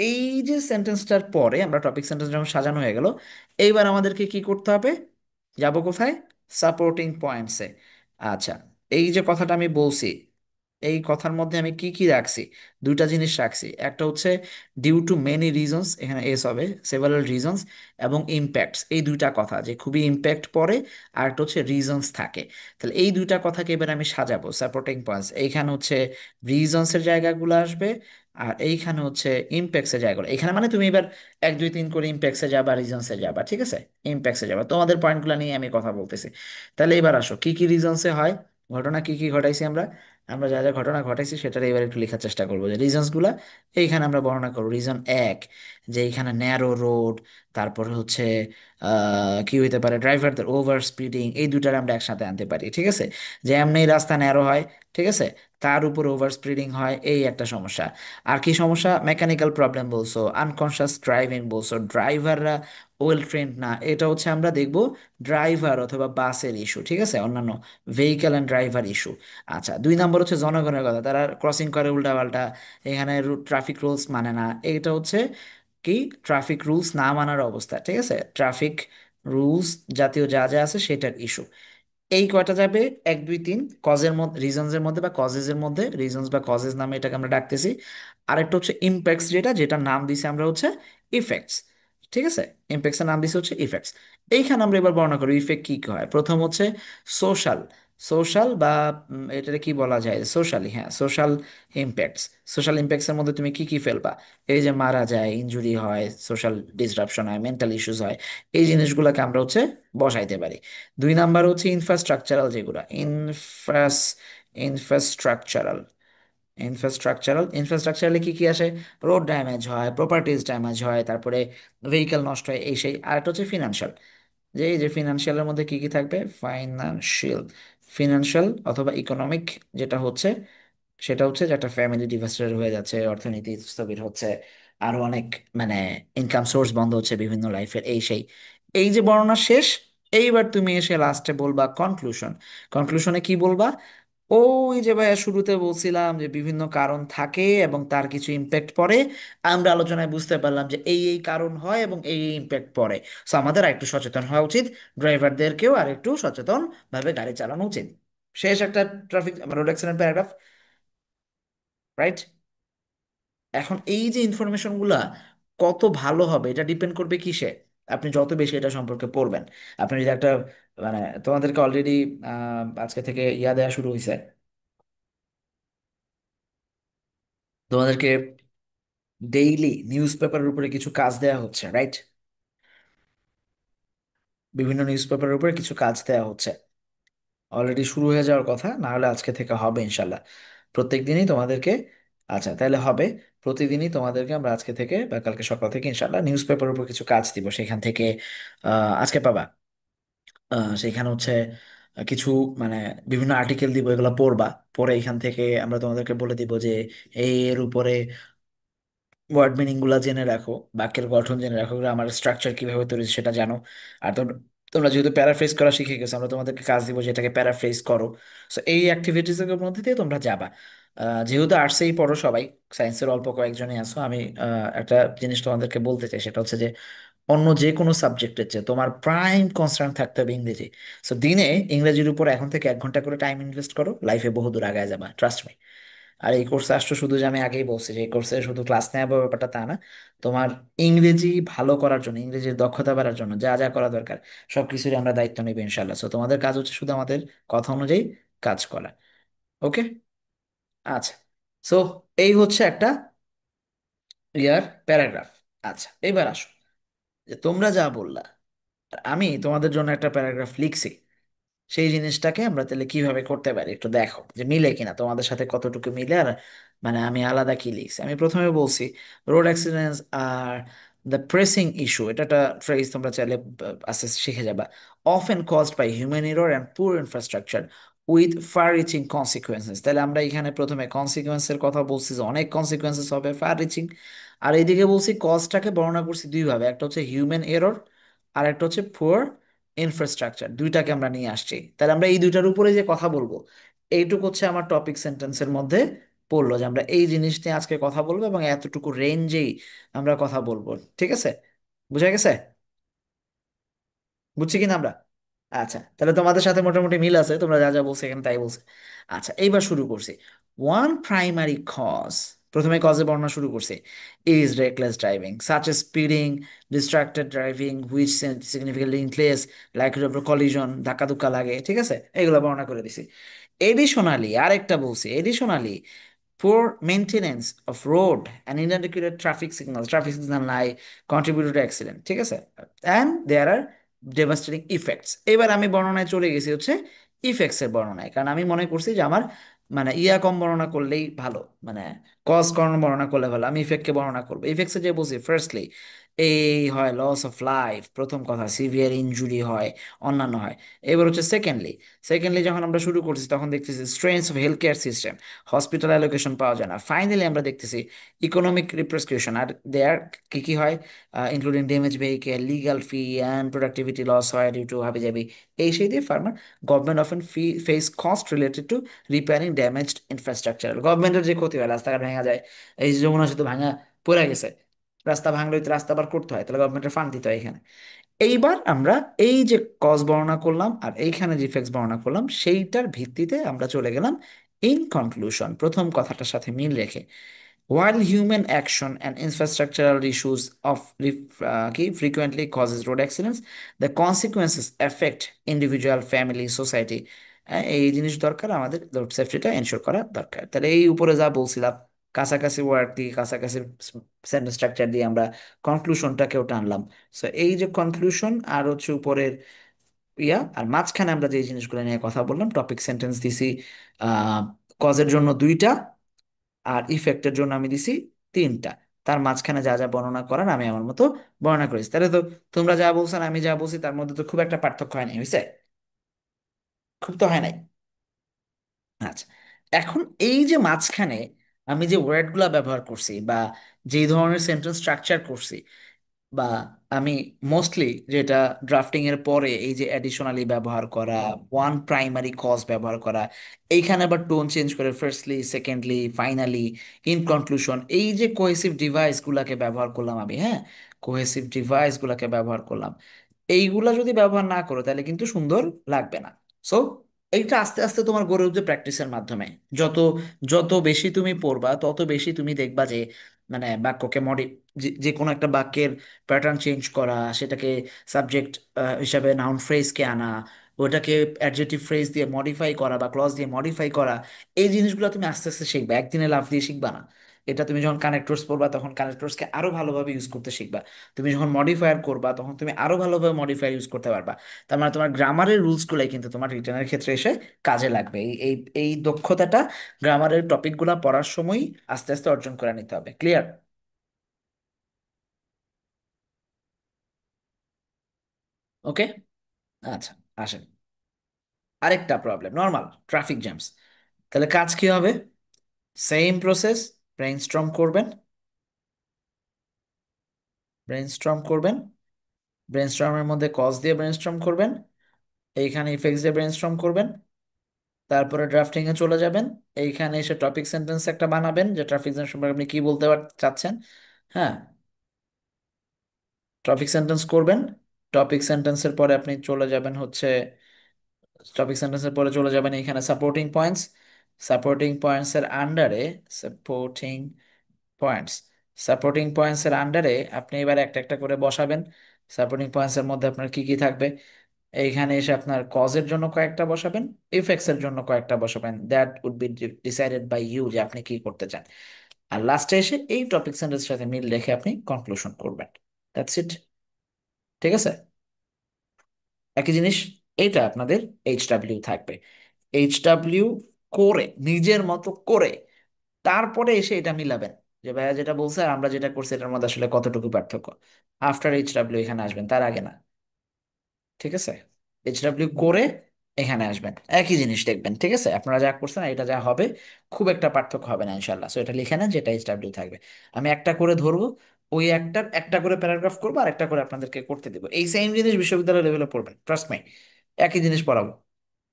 এই যে সেন্টেন্সটার পরে আমরা টপিক সেন্টেন্স যখন সাজানো হয়ে গেল, এইবার আমাদেরকে কি করতে হবে? যাব কোথায়? সাপোর্টিং পয়েন্টসে। আচ্ছা, এই যে কথাটা আমি বলছি, এই কথার মধ্যে আমি কি কি রাখছি? দুইটা জিনিস রাখছি। একটা হচ্ছে ডিউ টু মেনি রিজনস, এখানে এস হবে, সেভারাল রিজনস, এবং ইম্প্যাক্টস, এই দুইটা কথা যে খুবই ইম্প্যাক্ট পড়ে। আর একটা হচ্ছে রিজনস থাকে। তাহলে এই দুইটা কথাকে এবার আমি সাজাবো সাপোর্টিং পয়েন্টস। এইখানে হচ্ছে রিজনসের জায়গাগুলো আসবে, আর এইখানে হচ্ছে ইম্প্যাক্টসের জায়গাগুলো। এখানে মানে তুমি এবার এক দুই তিন করে ইম্প্যাক্টসে যাবা, রিজনসে যাবা, ঠিক আছে? ইম্প্যাক্টসে যাবা, তোমাদের পয়েন্টগুলো নিয়ে আমি কথা বলতেছি। তাহলে এবার আসো, কি কি রিজনসে হয়, ঘটনা কি কি ঘটাইছি আমরা। আমরা যা যা ঘটনা ঘটাইছি সেটার এবার একটু লেখার চেষ্টা করবো, যে রিজনস গুলা এইখানে আমরা বর্ণনা করবো। রিজন এক, যে এইখানে ন্যারো রোড, তারপরে হচ্ছে কি হইতে পারে, ড্রাইভারদের ওভার স্পিডিং, এই দুইটার আমরা একসাথে আনতে পারি, ঠিক আছে? যে এমনি রাস্তা ন্যারো হয়, ঠিক আছে, তার উপর ওভার স্পিডিং হয়, এই একটা সমস্যা। আর কি সমস্যা? মেকানিক্যাল প্রবলেম বলছো, আনকনশাস ড্রাইভিং বলছো, ড্রাইভাররা ওয়েল ট্রেন্ড না, এটা হচ্ছে আমরা দেখবো ড্রাইভার অথবা বাসের ইস্যু, ঠিক আছে, অন্যান্য ভেহিক্যাল অ্যান্ড ড্রাইভার ইস্যু। আচ্ছা, দুই নম্বর হচ্ছে জনগণের কথা, তারা ক্রসিং করে উল্টাপাল্টা, এখানে ট্রাফিক রুলস মানে না, এইটা হচ্ছে কি, ট্রাফিক রুলস না মানার অবস্থা, ঠিক আছে, ট্রাফিক রুলস জাতীয় যা যা আছে সেটার ইস্যু। এই কয়টা যাবে, এক দুই তিন, কজের মধ্যে, রিজনস এর মধ্যে বা কজেস এর মধ্যে, রিজনস বা কজেস নামে এটাকে আমরা ডাকতেছি। আরেকটা হচ্ছে ইম্প্যাক্টস, যেটার নাম দিছি আমরা হচ্ছে ইফেক্টস, ঠিক আছে? ইম্প্যাক্টস এর নাম দিছি হচ্ছে ইফেক্টস। এইখানে আমরা এবার বর্ণনা করি ইফেক্ট কি কি হয়। প্রথম হচ্ছে সোশ্যাল, সোশ্যাল বা এটাকে কি বলা যায়, সোশ্যালি, হ্যাঁ, সোশ্যাল ইম্প্যাক্টস। সোশ্যাল ইম্প্যাক্টস এর মধ্যে তুমি কি কি ফেলবা? এই যে মারা যায়, ইনজুরি হয়, সোশ্যাল ডিসরাপশন হয়, মেন্টাল ইস্যুস হয়, এই জিনিসগুলোকে আমরা হচ্ছে বসাইতে পারি। দুই নাম্বার হচ্ছে ইনফ্রাস্ট্রাকচারাল, যেগুলো ইনফ্রাস্ট্রাকচারাল। ইনফ্রাস্ট্রাকচারালে কি কি আসে? রোড ড্যামেজ হয়, প্রপার্টিজ ড্যামেজ হয়, তারপরে ভেহিকেল নষ্ট হয়, এই সেই। আর একটা হচ্ছে ফিনান্সিয়াল, যে এই যে ফিনান্সিয়ালের মধ্যে কি কি থাকবে? ফাইন্যান্সিয়াল, ফিনান্সিয়াল অথবা ইকোনমিক, যেটা হচ্ছে সেটা হচ্ছে যে একটা ফ্যামিলি ডিভাস্টার হয়ে যাচ্ছে, অর্থনীতি স্থবির হচ্ছে, আরো অনেক মানে ইনকাম সোর্স বন্ধ হচ্ছে বিভিন্ন লাইফের, এই সেই। এই যে বর্ণনা শেষ, এইবার তুমি এসে লাস্টে বলবা কনক্লুশন। কনক্লুশনে কি বলবা? ওই যে ভাইয়া শুরুতে বলছিলাম যে বিভিন্ন কারণ থাকে এবং তার কিছু ইম্প্যাক্ট পড়ে, আমরা আলোচনায় বুঝতে পারলাম যে এই এই কারণ হয় এবং এই এই ইম্প্যাক্ট পড়ে। সো আমাদের আর একটু সচেতন হওয়া উচিত, ড্রাইভারদেরকেও আর একটু সচেতন ভাবে গাড়ি চালানো উচিত। শেষ একটা traffic road accident paragraph, right? এখন এই যে ইনফরমেশন গুলা কত ভালো হবে এটা ডিপেন্ড করবে কিসে? আপনি যত বেশি এটা সম্পর্কে পড়বেন। আপনি যদি একটা মানে তোমাদেরকে অলরেডি আজকে থেকে ইয়া দেওয়া শুরু হয়েছে, তোমাদেরকে ডেইলি নিউজ পেপারের উপরে কিছু কাজ দেওয়া হচ্ছে, রাইট? বিভিন্ন নিউজ পেপারের উপরে কিছু কাজ দেওয়া হচ্ছে, অলরেডি শুরু হয়ে যাওয়ার কথা, না হলে আজকে থেকে হবে ইনশাল্লাহ। প্রত্যেক দিনই তোমাদেরকে, আচ্ছা তাহলে হবে, প্রতিদিনই তোমাদেরকে আমরা আজকে থেকে বা কালকে সকাল থেকে ইনশাল্লাহ নিউজ পেপারের উপর কিছু কাজ দিব, সেখান থেকে আজকে পাবা। সেখানে হচ্ছে কিছু মানে বিভিন্ন আর্টিকেল দিব, এগুলো পড়বা। পরে এখান থেকে আমরা তোমাদেরকে বলে দিব যে এই এর উপরে ওয়ার্ড মিনিং গুলা জেনে রাখো, বাক্যের গঠন জেনে রাখো, আমার স্ট্রাকচার কিভাবে তৈরি হচ্ছে সেটা জানো। আর তোমরা যেহেতু প্যারাফ্রেজ করা শিখে গেছো, আমরা তোমাদেরকে কাজ দিব যেটাকে প্যারাফ্রেজ করো। সো এই অ্যাক্টিভিটিস এর মধ্যে দিয়ে তোমরা যাবা। যেহেতু আর্টসেই পড়ো সবাই, সায়েন্সের অল্প কয়েকজনই আছো, আমি একটা জিনিস তোমাদেরকে বলতে চাই, সেটা হচ্ছে যে অন্য যে কোনো সাবজেক্টের চেয়ে তোমার প্রাইম কনসার্ন থাকতে হবে ইংরেজি। সো দিনে ইংরেজির উপর এখন থেকে 1 ঘন্টা করে টাইম ইনভেস্ট করো, লাইফে বহুদূর আগায় যাবা, ট্রাস্ট মি। আর এই কোর্সে আসছো শুধু, যে আমি আগেই বলছি যে এই কোর্সে শুধু ক্লাস নেওয়া ব্যাপারটা তা না, তোমার ইংরেজি ভালো করার জন্য, ইংরেজির দক্ষতা বাড়ার জন্য যা যা করা দরকার সবকিছুরই আমরা দায়িত্ব নেব ইনশাল্লাহ। সো তোমাদের কাজ হচ্ছে শুধু আমাদের কথা অনুযায়ী কাজ করা। ওকে? আচ্ছা। সো এই হচ্ছে একটা ইয়ার প্যারাগ্রাফ। আচ্ছা এবার আসো, যে তোমরা যা বললা, আমি তোমাদের জন্য একটা প্যারাগ্রাফ লিখছি, সেই জিনিসটাকে আমরা তাহলে কিভাবে করতে পারি একটু দেখো যে মিলে কিনা, তোমাদের সাথে কতটুকু মিলে। আর মানে আমি আলাদা কি লিখছি, আমি প্রথমে বলছি road accidents are the pressing issue, এটা একটা ফ্রেজ তোমরা চাইলে আস্তে আস্তে শিখে যাবা। Often caused by human error and poor infrastructure with far reaching consequences. তাহলে আমরা এখানে প্রথমে কনসিকুয়েন্সের কথা বলছি যে অনেক কনসিকুয়েন্সেস হবে, ফার রিচিং। আর এইদিকে বলছি কজটাকে বর্ণনা করছি দুইভাবে, একটা হচ্ছে হিউম্যান এরর আর একটা হচ্ছে পুয়ার ইনফ্রাস্ট্রাকচার, দুইটাকে আমরা নিয়ে আসছি। তাহলে আমরা এই দুইটার উপরে যে কথা বলবো, এইটুকু হচ্ছে আমার টপিক সেন্টেন্সের মধ্যে পড়লো, যে আমরা এই জিনিস নিয়ে আজকে কথা বলবো এবং এতটুকু রেঞ্জেই আমরা কথা বলবো। ঠিক আছে? বুঝা গেছে? বুঝছি কিনা আমরা? আচ্ছা তাহলে তোমাদের সাথে মোটামুটি মিল আছে, তোমরা যা যা বলছো এখানে তাই বলছে। আচ্ছা এইবার শুরু করছি। ওয়ান প্রাইমারি কজ, প্রথমে কজে বর্ণনা শুরু করছে, is reckless driving such a speeding, distracted driving which significantly increase like collision, ধাক্কা ধুক্কা লাগে, ঠিক আছে, এগুলো বর্ণনা করে দিছি। এডিশনালি আরেকটা বলছি, additionally poor maintenance of road and inadequate traffic signal নাই contribute to accident, ঠিক আছে, and there are devastating effects। এবার আমি বর্ণনায় চলে গেছি হচ্ছে ইফেক্টস এর বর্ণনায়, কারণ আমি মনে করছি যে আমার মানে ইয়া কম বর্ণনা করলেই ভালো, মানে কজ কম বর্ণনা করলে ভালো, আমি ইফেক্টকে বর্ণনা করবো। ইফেক্টস এ যে বলছি, ফার্স্টলি এই হয় লস অফ লাইফ, প্রথম কথা, সিভিয়ার ইনজুরি হয়, অন্যান্য হয়। এবার হচ্ছে সেকেন্ডলি যখন আমরা শুরু করছি তখন দেখতেছি strains of health care system, hospital allocation পাওয়া যায় না। ফাইনালি আমরা দেখতেছি ইকোনমিক রিপ্রেসক্রিপশন, আর দেয়ার কি কি হয়, including damage vehicle, legal fee and productivity loss হয় ডিউ টু হাবিজাবি, এই সেই দিয়ে farmer government often face cost related to repairing damaged infrastructure. গভর্নমেন্টের যে ক্ষতি হয়, রাস্তাঘাট ভেঙে যায়, এই যে যমুনা সেতু ভাঙা পড়ে গেছে, রাস্তা ভাঙলে তো রাস্তা আবার করতে হয়, তাহলে গভর্নমেন্টের ফান্ড দিতে হয় এখানে। এইবার আমরা এই যে কজ বর্ণনা করলাম আর এইখানে যে ইফেক্টস বর্ণনা করলাম, সেইটার ভিত্তিতে আমরা চলে গেলাম ইন কনক্লুশন, প্রথম কথাটার সাথে মিল রেখে। While human action and infrastructural issues frequently causes road accidents, the consequences affect individual, family, society. এই জিনিস দরকার, আমাদের রোড সেফটিটা এনশোর করা দরকার। তাহলে এই উপরে যা বলছিলাম, কাছাকাছি ওয়ার্ড দিয়ে, কাছাকাছি সেন্টেন্স স্ট্রাকচার দিয়ে আমরা কনক্লুশনটাকেও টানলাম। সো এই যে কনক্লুশন আর হচ্ছে উপরের আর মাঝখানে আমরা যে জিনিসগুলো নিয়ে কথা বললাম, টপিক সেন্টেন্স দিছি কজের জন্য দুইটা, আর ইফেক্টের জন্য আমি দিছি তিনটা। তার মাঝখানে যা যা বর্ণনা করার আমি আমার মতো বর্ণনা করেছি। তাহলে তো তোমরা যা বলছো আর আমি যা বলছি তার মধ্যে তো খুব একটা পার্থক্য হয় নাই, হয়েছে? খুব তো হয় নাই। আচ্ছা, এখন এই যে মাঝখানে আমি যে ওয়ার্ডগুলা ব্যবহার করছি বা যেই ধরনের সেন্টেন্স স্ট্রাকচার করছি, বা আমি মোস্টলি যেটা ড্রাফটিং এর পরে এই যে অ্যাডিশনালি ব্যবহার করা, ওয়ান প্রাইমারি কজ ব্যবহার করা, এইখানে আবার টোন চেঞ্জ করে firstly, secondly, finally, in conclusion, এই যে কোহেসিভ ডিভাইস গুলাকে ব্যবহার করলাম আমি, হ্যাঁ, কোহেসিভ ডিভাইস গুলাকে ব্যবহার করলাম, এইগুলা যদি ব্যবহার না করো তাহলে কিন্তু সুন্দর লাগবে না। সো এইটা আস্তে আস্তে তোমার গড়ে উঠবে প্র্যাকটিসের মাধ্যমে। যত যত বেশি তুমি পড়বা তত বেশি তুমি দেখবা যে মানে বাক্যকে যে যে কোনো একটা বাক্যের প্যাটার্ন চেঞ্জ করা, সেটাকে সাবজেক্ট হিসাবে নাউন ফ্রেজকে আনা, ওটাকে অ্যাডজেক্টিভ ফ্রেজ দিয়ে মডিফাই করা বা ক্লজ দিয়ে মডিফাই করা, এই জিনিসগুলো তুমি আস্তে আস্তে শিখবা, একদিনে লাফ দিয়ে শিখবা না। এটা তুমি যখন কানেক্টরস পড়বা তখন কানেক্টরসকে আরো ভালোভাবে ইউজ করতে শিখবা। তুমি যখন মডিফায়ার করবা তখন তুমি আরো ভালোভাবে মডিফায়ার ইউজ করতে পারবা। তার মানে তোমার গ্রামারের রুলসগুলাই কিন্তু তোমার রিটার্নের ক্ষেত্রে এসে কাজে লাগবে। এই এই এই দক্ষতাটা গ্রামারের টপিকগুলো পড়ার সময় আস্তে আস্তে অর্জন করে নিতে হবে। ক্লিয়ার? ওকে। আচ্ছা, আসেন আরেকটা প্রবলেম, নর্মাল ট্রাফিক জ্যামস। তাহলে কাজ কি হবে? সেম প্রসেস, ব্রেইনস্টর্ম করবেন, ব্রেইনস্টর্ম করবেন, ব্রেইনস্টর্মের মধ্যে কজ দিয়ে ব্রেইনস্টর্ম করবেন, এইখানে ইফেক্টস দিয়ে ব্রেইনস্টর্ম করবেন, তারপরে ড্রাফটিং এ চলে যাবেন, এইখানে এসে টপিক সেন্টেন্স একটা বানাবেন যে ট্রাফিক জ্যাম সম্পর্কে আপনি কি বলতে চাচ্ছেন। হ্যাঁ, টপিক সেন্টেন্স করবেন, টপিক সেন্টেন্সের পরে আপনি চলে যাবেন হচ্ছে, টপিক সেন্টেন্সের পরে চলে যাবেন এইখানে সাপোর্টিং পয়েন্টস, সাপোর্টিং পয়েন্টস এর আন্ডারে, সাপোর্টিং পয়েন্টস, সাপোর্টিং পয়েন্টস এর আন্ডারে আপনি এবার একটা একটা করে বসাবেন। সাপোর্টিং পয়েন্টস এর মধ্যে আপনার কি কি থাকবে? এইখানে এসে আপনার কজের জন্য কয়েকটা বসাবেন, ইফেক্টস এর জন্য কয়েকটা বসাবেন, that would be decided by you যে আপনি কি করতে চান। আর লাস্টে এসে এই টপিক সেন্টেন্সের সাথে মিল রেখে আপনি কনক্লুশন করবেন। That's it. ঠিক আছে? একই জিনিস, এইটা আপনাদের এইচডাব্লিউ থাকবে। এইচডাব্লিউ করে নিজের মতো করে তারপরে এসে এটা মিলাবেন যে ভাইয়া যেটা বলছে আর আমরা যেটা করছি এটার মধ্যে আসলে কতটুকু পার্থক্য। আফটার এইচডাব্লিউ এখানে আসবেন, তার আগে না। ঠিক আছে? এইচডাব্লিউ করে এখানে আসবেন, একই জিনিস দেখবেন। ঠিক আছে? আপনারা যা করছেন এটা যা হবে, খুব একটা পার্থক্য হবে না ইনশাল্লাহ। সো এটা লিখে নেন যেটা এইচডাব্লিউ থাকবে। আমি একটা করে ধরবো, ওই একটার একটা করে প্যারাগ্রাফ করবো আর একটা করে আপনাদেরকে করতে দেবো। এই সেম জিনিস বিশ্ববিদ্যালয় লেভেলে পড়বেন, ট্রাস্ট মি। একই জিনিস পড়াবো,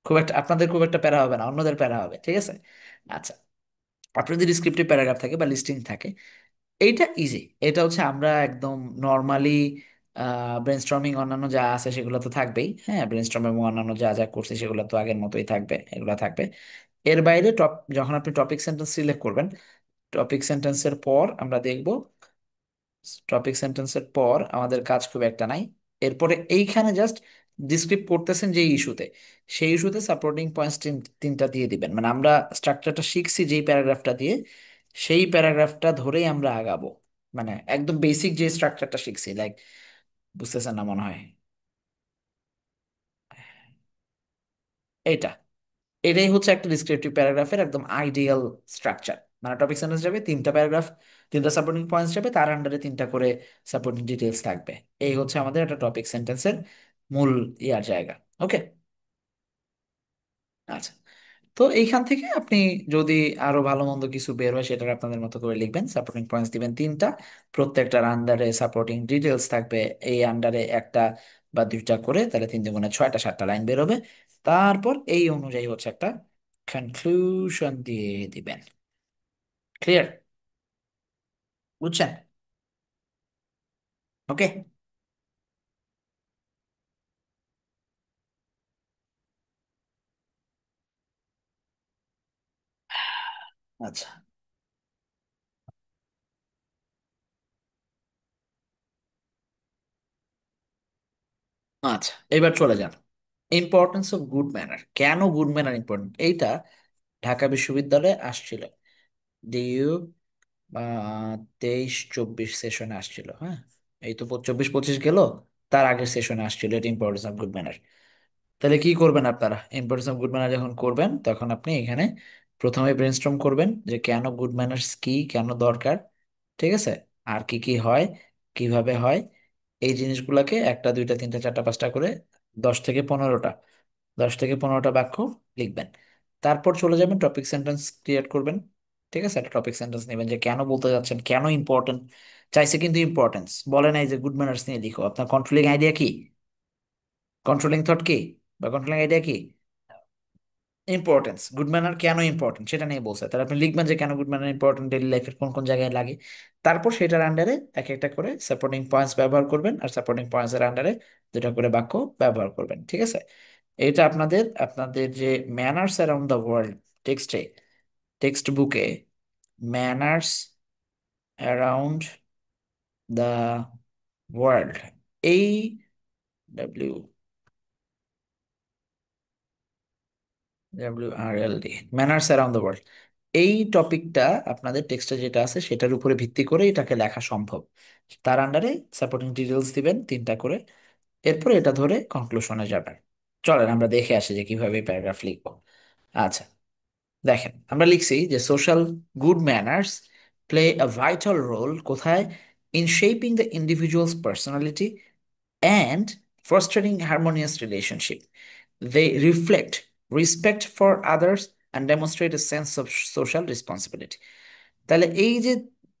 খুব একটা আপনাদের খুব একটা প্যারা হবে না, অন্যদের প্যারা হবে। ঠিক আছে? আচ্ছা, আপনার যদি ডিসক্রিপটিভ প্যারাগ্রাফ থাকে বা লিস্টিং থাকে, এইটা ইজি। এটা হচ্ছে আমরা একদম নর্মালি ব্রেনস্টর্মিং অন্যান্য যা আছে সেগুলো তো থাকবেই, হ্যাঁ, ব্রেনস্টর্ম এবং অন্যান্য যা যা করছে সেগুলো তো আগের মতোই থাকবে, এগুলো থাকবে। এর বাইরে যখন আপনি টপিক সেন্টেন্স সিলেক্ট করবেন, টপিক সেন্টেন্সের পর আমরা দেখব, টপিক সেন্টেন্সের পর আমাদের কাজ খুব একটা নাই। এরপরে এইখানে জাস্ট ডিসক্রিপ্ট করতেছেন যে ইস্যুতে, সেই ইস্যুতে সাপোর্টিং পয়েন্টস তিনটা দিয়ে দিবেন। মানে আমরা স্ট্রাকচারটা শিখছি যেই প্যারাগ্রাফটা দিয়ে, সেই প্যারাগ্রাফটা ধরেই আমরা আগাবো। মানে একদম বেসিক যে স্ট্রাকচারটা শিখছি, লাইক, বুঝতেছেন না মনে হয়? এইটা, এটাই হচ্ছে একটা ডিসক্রিপটিভ প্যারাগ্রাফের একদম আইডিয়াল স্ট্রাকচার। মানে টপিক সেন্টেন্স যাবে, তিনটা প্যারাগ্রাফ, তিনটা সাপোর্টিং পয়েন্টস যাবে, তার আন্ডারে তিনটা করে সাপোর্টিং ডিটেলস থাকবে। এই হচ্ছে আমাদের একটা টপিক সেন্টেন্সের মূল ইয়ার জায়গা। ওকে। আচ্ছা, তো এইখান থেকে আপনি যদি আরো ভালো মন্দ কিছু বের হয় সেটা আপনাদের মতো করে লিখবেন, সাপোর্টিং পয়েন্টস দিবেন তিনটা, প্রত্যেকটার আন্ডারে সাপোর্টিং ডিটেলস থাকবে, এই আন্ডারে একটা বা দুইটা করে, তাহলে তিন দুগুণে ছয়টা সাতটা লাইন বেরোবে। তারপর এই অনুযায়ী হচ্ছে একটা কনক্লুশন দিয়ে দিবেন। ক্লিয়ার? বুঝছেন? ওকে। আচ্ছা, আচ্ছা, এবার চলে যান ইম্পর্টেন্স অফ গুড ম্যানার। কেন গুড ম্যানার ইম্পর্টেন্ট, এইটা ঢাকা বিশ্ববিদ্যালয়ে আসছিল, ডিইউ 23-24 সেশনে আসছিল। হ্যাঁ, এই তো 24-25 গেল, তার আগের সেশনে আসছিল এটা ইম্পর্টেন্স অফ গুড ম্যানার। তাহলে কি করবেন আপনারা? ইম্পর্টেন্স অফ গুড ম্যানার যখন করবেন তখন আপনি এখানে প্রথমে ব্রেনস্টর্ম করবেন যে কেন গুড ম্যানার্স কি, কেন দরকার, ঠিক আছে, আর কি কি হয়, কিভাবে হয়, এই জিনিসগুলোকে একটা দুইটা তিনটা চারটা পাঁচটা করে 10 থেকে 15টা, 10 থেকে 15টা বাক্য লিখবেন। তারপর চলে যাবেন টপিক সেন্টেন্স ক্রিয়েট করবেন। ঠিক আছে, একটা টপিক সেন্টেন্স নেবেন যে কেন বলতে যাচ্ছেন, কেন ইম্পর্টেন্ট চাইছে, কিন্তু ইম্পর্টেন্স বলে নাই যে গুড ম্যানার্স নিয়ে লিখো। আপনার কন্ট্রোলিং আইডিয়া কি, কন্ট্রোলিং থট কি, বা কন্ট্রোলিং আইডিয়া কি? ইম্পর্টেন্স, গুড ম্যানার কেন ইম্পর্টেন্ট সেটা নিয়ে বলছে, তাহলে আপনি লিখবেন যে কেন গুড ম্যানার ইম্পর্টেন্ট, ডেইলি লাইফের কোন কোন জায়গায় লাগে। তারপর সেটার আন্ডারে এক একটা করে সাপোর্টিং পয়েন্টস ব্যবহার করবেন, আর সাপোর্টিং পয়েন্টস এর আন্ডারে দুটা করে বাক্য ব্যবহার করবেন। ঠিক আছে, এটা আপনাদের আপনাদের যে ম্যানার্স অ্যারাউন্ড দ্য ওয়ার্ল্ড টেক্সটে, টেক্সট বুকে ম্যানার্স অ্যারাউন্ড দ্য ওয়ার্ল্ড, এই W WRLD, manners around the world, এই টপিকটা আপনাদের টেক্সটে যেটা আছে সেটার উপরে ভিত্তি করে এটাকে লেখা সম্ভব। তার আন্ডারে সাপোর্টিং ডিটেলস দিবেন তিনটা করে, এরপর এটা ধরে কনক্লুশনে যাবেন। চলেন আমরা দেখে আসি যে কিভাবে প্যারাগ্রাফ লিখবো। আচ্ছা, দেখেন আমরা লিখছি যে social good manners play a vital role কোথায়, in shaping the individual's personality and fostering harmonious relationship. They reflect respect for others and demonstrate a sense of social responsibility. তাহলে এই যে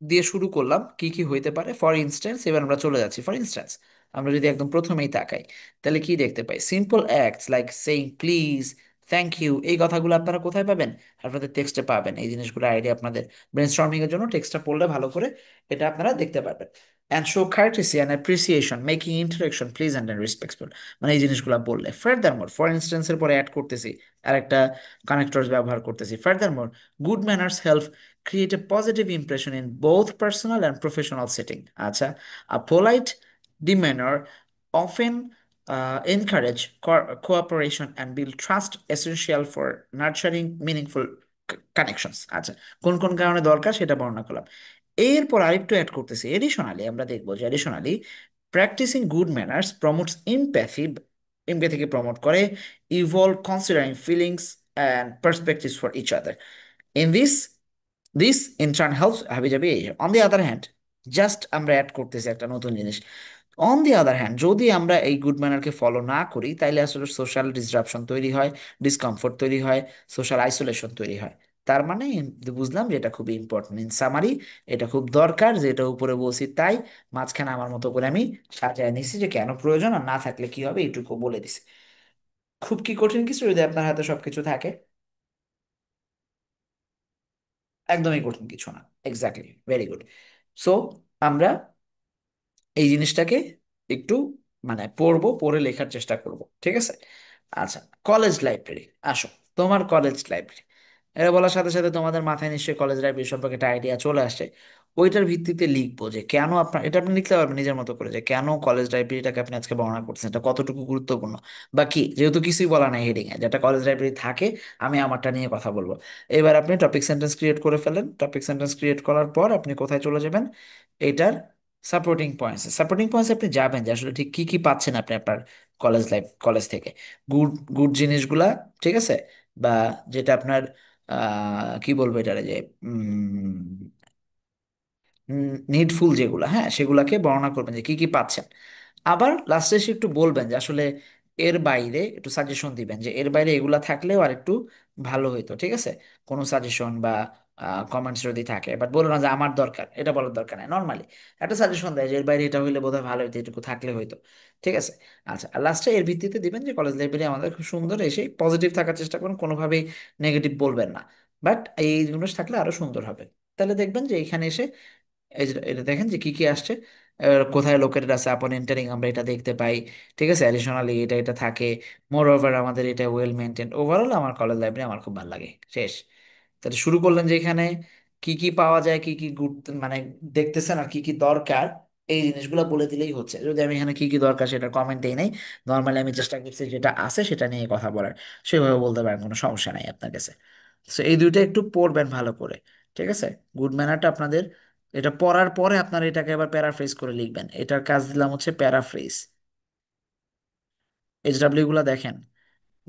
দিয়ে শুরু করলাম কি কি হইতে পারে, ফর ইনস্ট্যান্স, এবার আমরা চলে যাচ্ছি ফর ইনস্ট্যান্স। আমরা যদি একদম প্রথমেই তাকাই তাহলে কি দেখতে পাই, simple acts like saying please, thank you, এই কথাগুলো আপনারা কোথায় পাবেন? আপনাদের টেক্সটে পাবেন। এই জিনিসগুলো আইডিয়া আপনাদের ব্রেনস্টর্মিং এর জন্য টেক্সটটা পড়লে ভালো করে এটা আপনারা দেখতে পারবেন। And show courtesy and appreciation making interaction pleasant and respectful, মানে এই জিনিসগুলো বললে। ফার্দারমোর, ফর ইনস্ট্যান্সের পরে অ্যাড করতেছি আর একটা কানেক্টরস ব্যবহার করতেছি। ফার্দারমোর, good manners help create a positive impression in both personal and professional setting. আচ্ছা, a polite demeanor often encourage cooperation and build trust essential for nurturing meaningful connections. আচ্ছা, কোন কোন কারণে দরকার সেটা বর্ণনা করলাম। এরপর আরেকটু অ্যাড করতেছি, এডিশনালি আমরা দেখবো যে additionally practising good manners promotes empathy, এমপ্যাথিকে প্রমোট করে, involve considering feelings and perspectives for each other. In this in turn helps হাবিজাবি এই। On the other hand, just আমরা অ্যাড করতেছি একটা নতুন জিনিস। অন দি আদার হ্যান্ড, যদি আমরা এই গুড ম্যানারকে ফলো না করি তাইলে আসলে সোশ্যাল ডিসরাপশন তৈরি হয়, ডিসকমফোর্ট তৈরি হয়, সোশ্যাল আইসোলেশন তৈরি হয়। তার মানে বুঝলাম যে এটা খুবই ইম্পর্টেন্ট। ইন সামারি, এটা খুব দরকার, যে এটা উপরে বলছি তাই মাঝখানে আমার মতো করে আমি সাজায় নিছি যে কেন প্রয়োজন, আর না থাকলে কি হবে এইটুকু বলে দিছি। খুব কি কঠিন কিছু যদি আপনার হাতে সবকিছু থাকে? একদমই কঠিন কিছু না। Exactly, very good. সো আমরা এই জিনিসটাকে একটু মানে পড়বো, পড়ে লেখার চেষ্টা করব, ঠিক আছে? আচ্ছা, কলেজ লাইব্রেরি, আসো, তোমার কলেজ লাইব্রেরি, এটা বলার সাথে সাথে তোমাদের মাথায় নিশ্চয়ই কলেজ লাইব্রেরি সম্পর্কে একটা আইডিয়া চলে আসে। ওইটার ভিত্তিতে লিখবো যে কেন আপনার, এটা আপনি লিখতে পারবেন নিজের মতো করে যে কেন কলেজ লাইব্রেরিটাকে আপনি আজকে বর্ণনা করছেন, এটা কতটুকু গুরুত্বপূর্ণ বা কি, যেহেতু কিছুই বলা নাই হেডিং এ, যেটা কলেজ লাইব্রেরি থাকে আমি আমারটা নিয়ে কথা বলবো। এবার আপনি টপিক সেন্টেন্স ক্রিয়েট করে ফেলেন। টপিক সেন্টেন্স ক্রিয়েট করার পর আপনি কোথায় চলে যাবেন, এইটার সাপোর্টিং পয়েন্টস, সাপোর্টিং পয়েন্টস আপনি যাবেন যে আসলে ঠিক কি কি পাচ্ছেন আপনি আপনার কলেজ লাইফ, কলেজ থেকে গুড গুড জিনিসগুলা, ঠিক আছে, বা যেটা আপনার কি বলবো এটারে যে নিডফুল যেগুলা, হ্যাঁ সেগুলাকে বর্ণনা করবেন যে কি কি পাচ্ছেন। আবার লাস্টে এসে একটু বলবেন যে আসলে এর বাইরে একটু সাজেশন দিবেন যে এর বাইরে এগুলা থাকলেও আর একটু ভালো হইতো, ঠিক আছে, কোনো সাজেশন বা কমেন্টস যদি থাকে, বাট বলো না যে আমার দরকার, এটা বলার দরকার নেই। নর্মালি একটা সাজেশন দেয় যে এর বাইরে এটা হইলে বোধহয় ভালো হইতো, এটুকু থাকলে হইতো, ঠিক আছে। আচ্ছা, আর লাস্টে এর ভিত্তিতে দিবেন যে কলেজ লাইব্রেরি আমাদের খুব সুন্দর, এসে পজিটিভ থাকার চেষ্টা করুন, কোনোভাবেই নেগেটিভ বলবেন না, বাট এই জিনিস থাকলে আরো সুন্দর হবে। তাহলে দেখবেন যে এখানে এসে এই যে এটা দেখেন যে কি কি আসছে, কোথায় লোকেটেড আছে, আপন এন্টারিং আমরা এটা দেখতে পাই, ঠিক আছে, অ্যাডিশনালি এটা এটা থাকে, মোর ওভার আমাদের এটা ওয়েল মেনটেন। ওভারঅল আমার কলেজ লাইব্রেরি আমার খুব ভালো লাগে। শেষ। তাহলে শুরু করলেন যে এখানে কি কি পাওয়া যায়, কি কি গুড মানে দেখতেছেন, আর কি কি দরকার, এই জিনিসগুলো বলে দিলেই হচ্ছে। যদি আমি এখানে কি কি দরকার সেটা কমেন্ট দেই নাই, নর্মালি আমি চেষ্টা করছি যেটা আছে সেটা নিয়ে কথা বলার, সেভাবে বলতে পারেন, কোনো সমস্যা নাই আপনার কাছে। তো এই দুইটা একটু পড়বেন ভালো করে, ঠিক আছে। গুড ম্যানারটা আপনাদের, এটা পড়ার পরে আপনার এটাকে আবার প্যারাফ্রেজ করে লিখবেন। এটার কাজ দিলাম হচ্ছে প্যারাফ্রেজ। এইচডাব্লিউ গুলা দেখেন,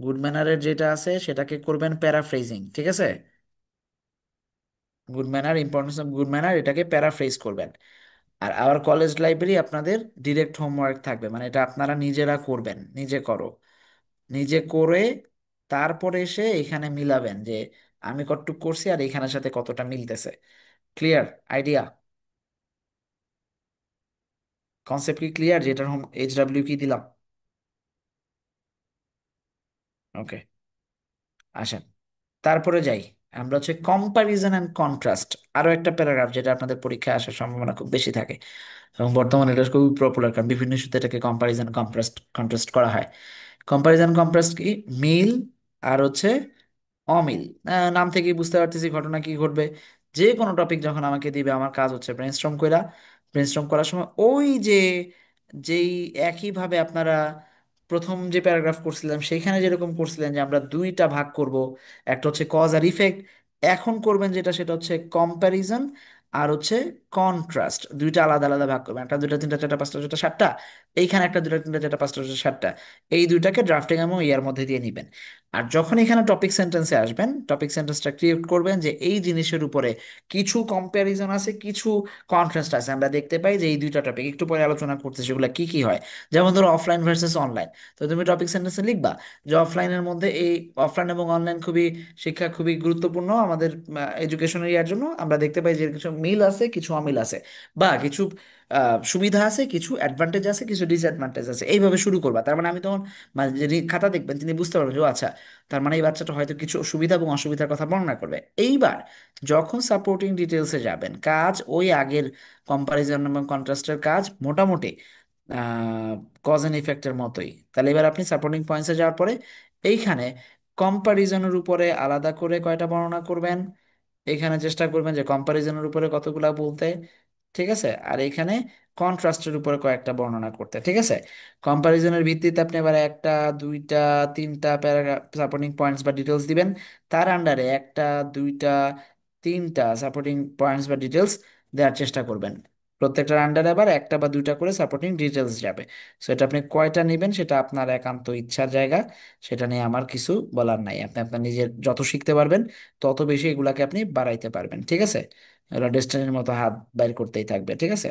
গুড ম্যানারের যেটা আছে সেটাকে করবেন প্যারাফ্রেজিং, ঠিক আছে? Good manner, importance of good manner, এটাকে প্যারাফ্রেজ করবেন। আর আওয়ার কলেজ লাইব্রেরি আপনাদের ডিরেক্ট হোমওয়ার্ক থাকবে, মানে এটা আপনারা নিজেরা করবেন, নিজে করো, নিজে করে তারপরে এসে এখানে মিলাবেন যে আমি কতটুক করছি আর এখানের সাথে কতটা মিলতেছে। Clear idea? কনসেপ্ট কি ক্লিয়ার, যেটার হোম HW কি দিলাম? ওকে, আসেন তারপরে যাই। আমরা হচ্ছে কম্প্যারিজন অ্যান্ড কন্ট্রাস্ট, আরো একটা প্যারাগ্রাফ যেটা আপনাদের পরীক্ষায় আসার সম্ভাবনা খুব বেশি থাকে, এবং বর্তমানে এটা খুবই পপুলার, কারণ বিভিন্ন ইস্যুতে এটাকে কম্প্যারিজন কন্ট্রাস্ট করা হয়। কম্প্যারিজন কন্ট্রাস্ট কি? মিল আর হচ্ছে অমিল। নাম থেকেই বুঝতে পারতেছি ঘটনা কি ঘটবে। যে কোনো টপিক যখন আমাকে দিবে, আমার কাজ হচ্ছে ব্রেনস্টর্ম করা। ব্রেনস্টর্ম করার সময় ওই যে যেই একইভাবে আপনারা প্রথম যে প্যারাগ্রাফ করছিলাম সেইখানে যেরকম করছিলেন যে আমরা দুইটা ভাগ করব, একটা হচ্ছে কজ আর ইফেক্ট, এখন করবেন যেটা সেটা হচ্ছে কম্প্যারিজন আর হচ্ছে কন্ট্রাস্ট, দুইটা আলাদা আলাদা ভাগ করবেন, একটা দুইটা তিনটা চারটা পাঁচটা ছয়টা সাতটা, এইখানে একটা দুইটা তিনটা চারটা পাঁচটা ছয়টা সাতটা, এই দুইটাকে ড্রাফটিং এবং ইয়ার মধ্যে দিয়ে নিবেন। আর যখন এখানে টপিক সেন্টেন্সে আসবেন, টপিক সেন্টেন্সটা ক্রিয়েট করবেন যে এই জিনিসের উপরে কিছু কম্প্যারিজন আছে, কিছু কন্ট্রাস্ট আছে। আমরা দেখতে পাই যে এই দুইটা টপিক একটু পরে আলোচনা করতে, সেগুলো কি কি হয়। যেমন ধরো অফলাইন ভার্সেস অনলাইন, তো তুমি টপিক সেন্টেন্সে লিখবা যে অফলাইনের মধ্যে এই অফলাইন এবং অনলাইন খুবই, শিক্ষা খুবই গুরুত্বপূর্ণ আমাদের এডুকেশনের ইয়ার জন্য। আমরা দেখতে পাই যে কিছু মিল আছে, কিছু অমিল আছে, বা কিছু সুবিধা আছে, কিছু অ্যাডভান্টেজ আছে, কিছু ডিসঅ্যাডভান্টেজ আছে, এইভাবে শুরু করবা। তার মানে আমি তখন মানে যিনি খাতা দেখবেন তিনি বুঝতে পারবেন যে ও আচ্ছা, তার মানে এই বাচ্চাটা হয়তো কিছু সুবিধা এবং অসুবিধার কথা বর্ণনা করবে। এইবার যখন সাপোর্টিং ডিটেলসে যাবেন, কাজ ওই আগের কম্পারিজন এবং কন্ট্রাস্টের কাজ মোটামুটি কজ এন্ড ইফেক্টের মতোই। তাহলে এবার আপনি সাপোর্টিং পয়েন্টসে যাওয়ার পরে এইখানে কম্পারিজনের উপরে আলাদা করে কয়টা বর্ণনা করবেন, এইখানে চেষ্টা করবেন যে কম্পারিজনের উপরে কতগুলা বলতে, ঠিক আছে? আর এখানে কন্ট্রাস্টের উপরে কয়েকটা বর্ণনা করতে, ঠিক আছে? কম্পারিজনের ভিত্তিতে আপনি এবার একটা, দুইটা, তিনটা প্যারাগ্রাফ সাপোর্টিং পয়েন্টস বা ডিটেলস দিবেন। তার আন্ডারে একটা, দুইটা, তিনটা সাপোর্টিং পয়েন্টস বা ডিটেলস দেওয়ার চেষ্টা করবেন। প্রত্যেকটার আন্ডারে আবার একটা বা দুইটা করে সাপোর্টিং ডিটেলস যাবে। সো এটা আপনি কয়টা নেবেন সেটা আপনার একান্ত ইচ্ছার জায়গা, সেটা নিয়ে আমার কিছু বলার নাই। আপনি আপনার নিজের যত শিখতে পারবেন তত বেশি এগুলাকে আপনি বাড়াইতে পারবেন, ঠিক আছে? এরা ডেস্টিনির মতো হাত বাইর করতেই থাকবে, ঠিক আছে?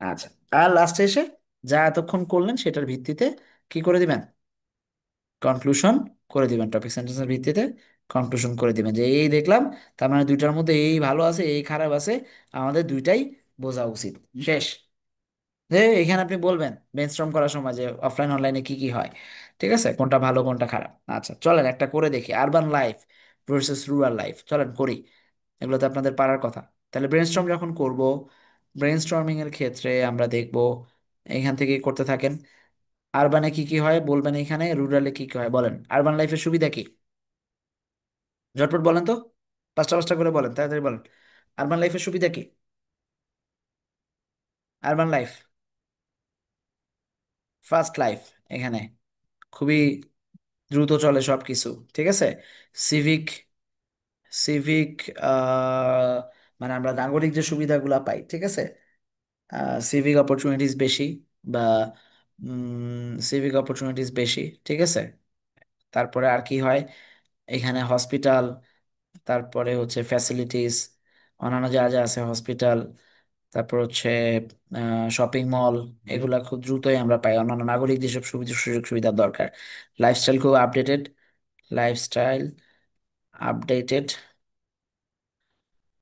আচ্ছা, আর লাস্টে এসে যা এতক্ষণ করলেন সেটার ভিত্তিতে কি করে দিবেন? কনক্লুশন করে দিবেন। টপিক সেন্টেন্সের ভিত্তিতে কনক্লুশন করে দিবেন যে এই দেখলাম, তার মানে দুইটার মধ্যে এই ভালো আছে, এই খারাপ আছে, আমাদের দুইটাই বোঝা উচিত। শেষ। যে এখানে আপনি বলবেন ব্রেনস্টর্ম করার সময় যে অফলাইন অনলাইনে কি কি হয়, ঠিক আছে, কোনটা ভালো কোনটা খারাপ। আচ্ছা চলেন একটা করে দেখি, urban life versus rural life, চলেন করি। এগুলো তো আপনাদের পারার কথা। তাহলে ব্রেনস্টর্ম যখন করব, ব্রেনস্টর্মিং এর ক্ষেত্রে আমরা দেখব, এখান থেকে করতে থাকেন। আরবানে কি কি হয় বলবেন, এখানে রুরালে কি কি হয় বলেন। আরবান লাইফের সুবিধা কি? ঝটপট বলেন তো, পাঁচটা পাঁচটা করে বলেন, তাড়াতাড়ি বলেন। আরবান লাইফের সুবিধা কি? আরবান লাইফ, ফাস্ট লাইফ, এখানে খুবই দ্রুত চলে সব কিছু, ঠিক আছে? সিভিক, সিভিক মানে আমরা নাগরিক যে সুবিধাগুলো পাই, ঠিক আছে, সিভিক অপরচুনিটিস বেশি, বা সিভিক অপরচুনিটিস বেশি, ঠিক আছে? তারপরে আর কি হয়, এখানে হসপিটাল, তারপরে হচ্ছে ফ্যাসিলিটিস, অন্যান্য যা যা আছে, হসপিটাল, তারপর হচ্ছে শপিং মল, এগুলা খুব দ্রুতই আমরা পাই, অন্যান্য নাগরিক যেসব সুবিধা সুযোগ সুবিধার দরকার। লাইফস্টাইল খুব আপডেটেড, লাইফস্টাইল আপডেটেড।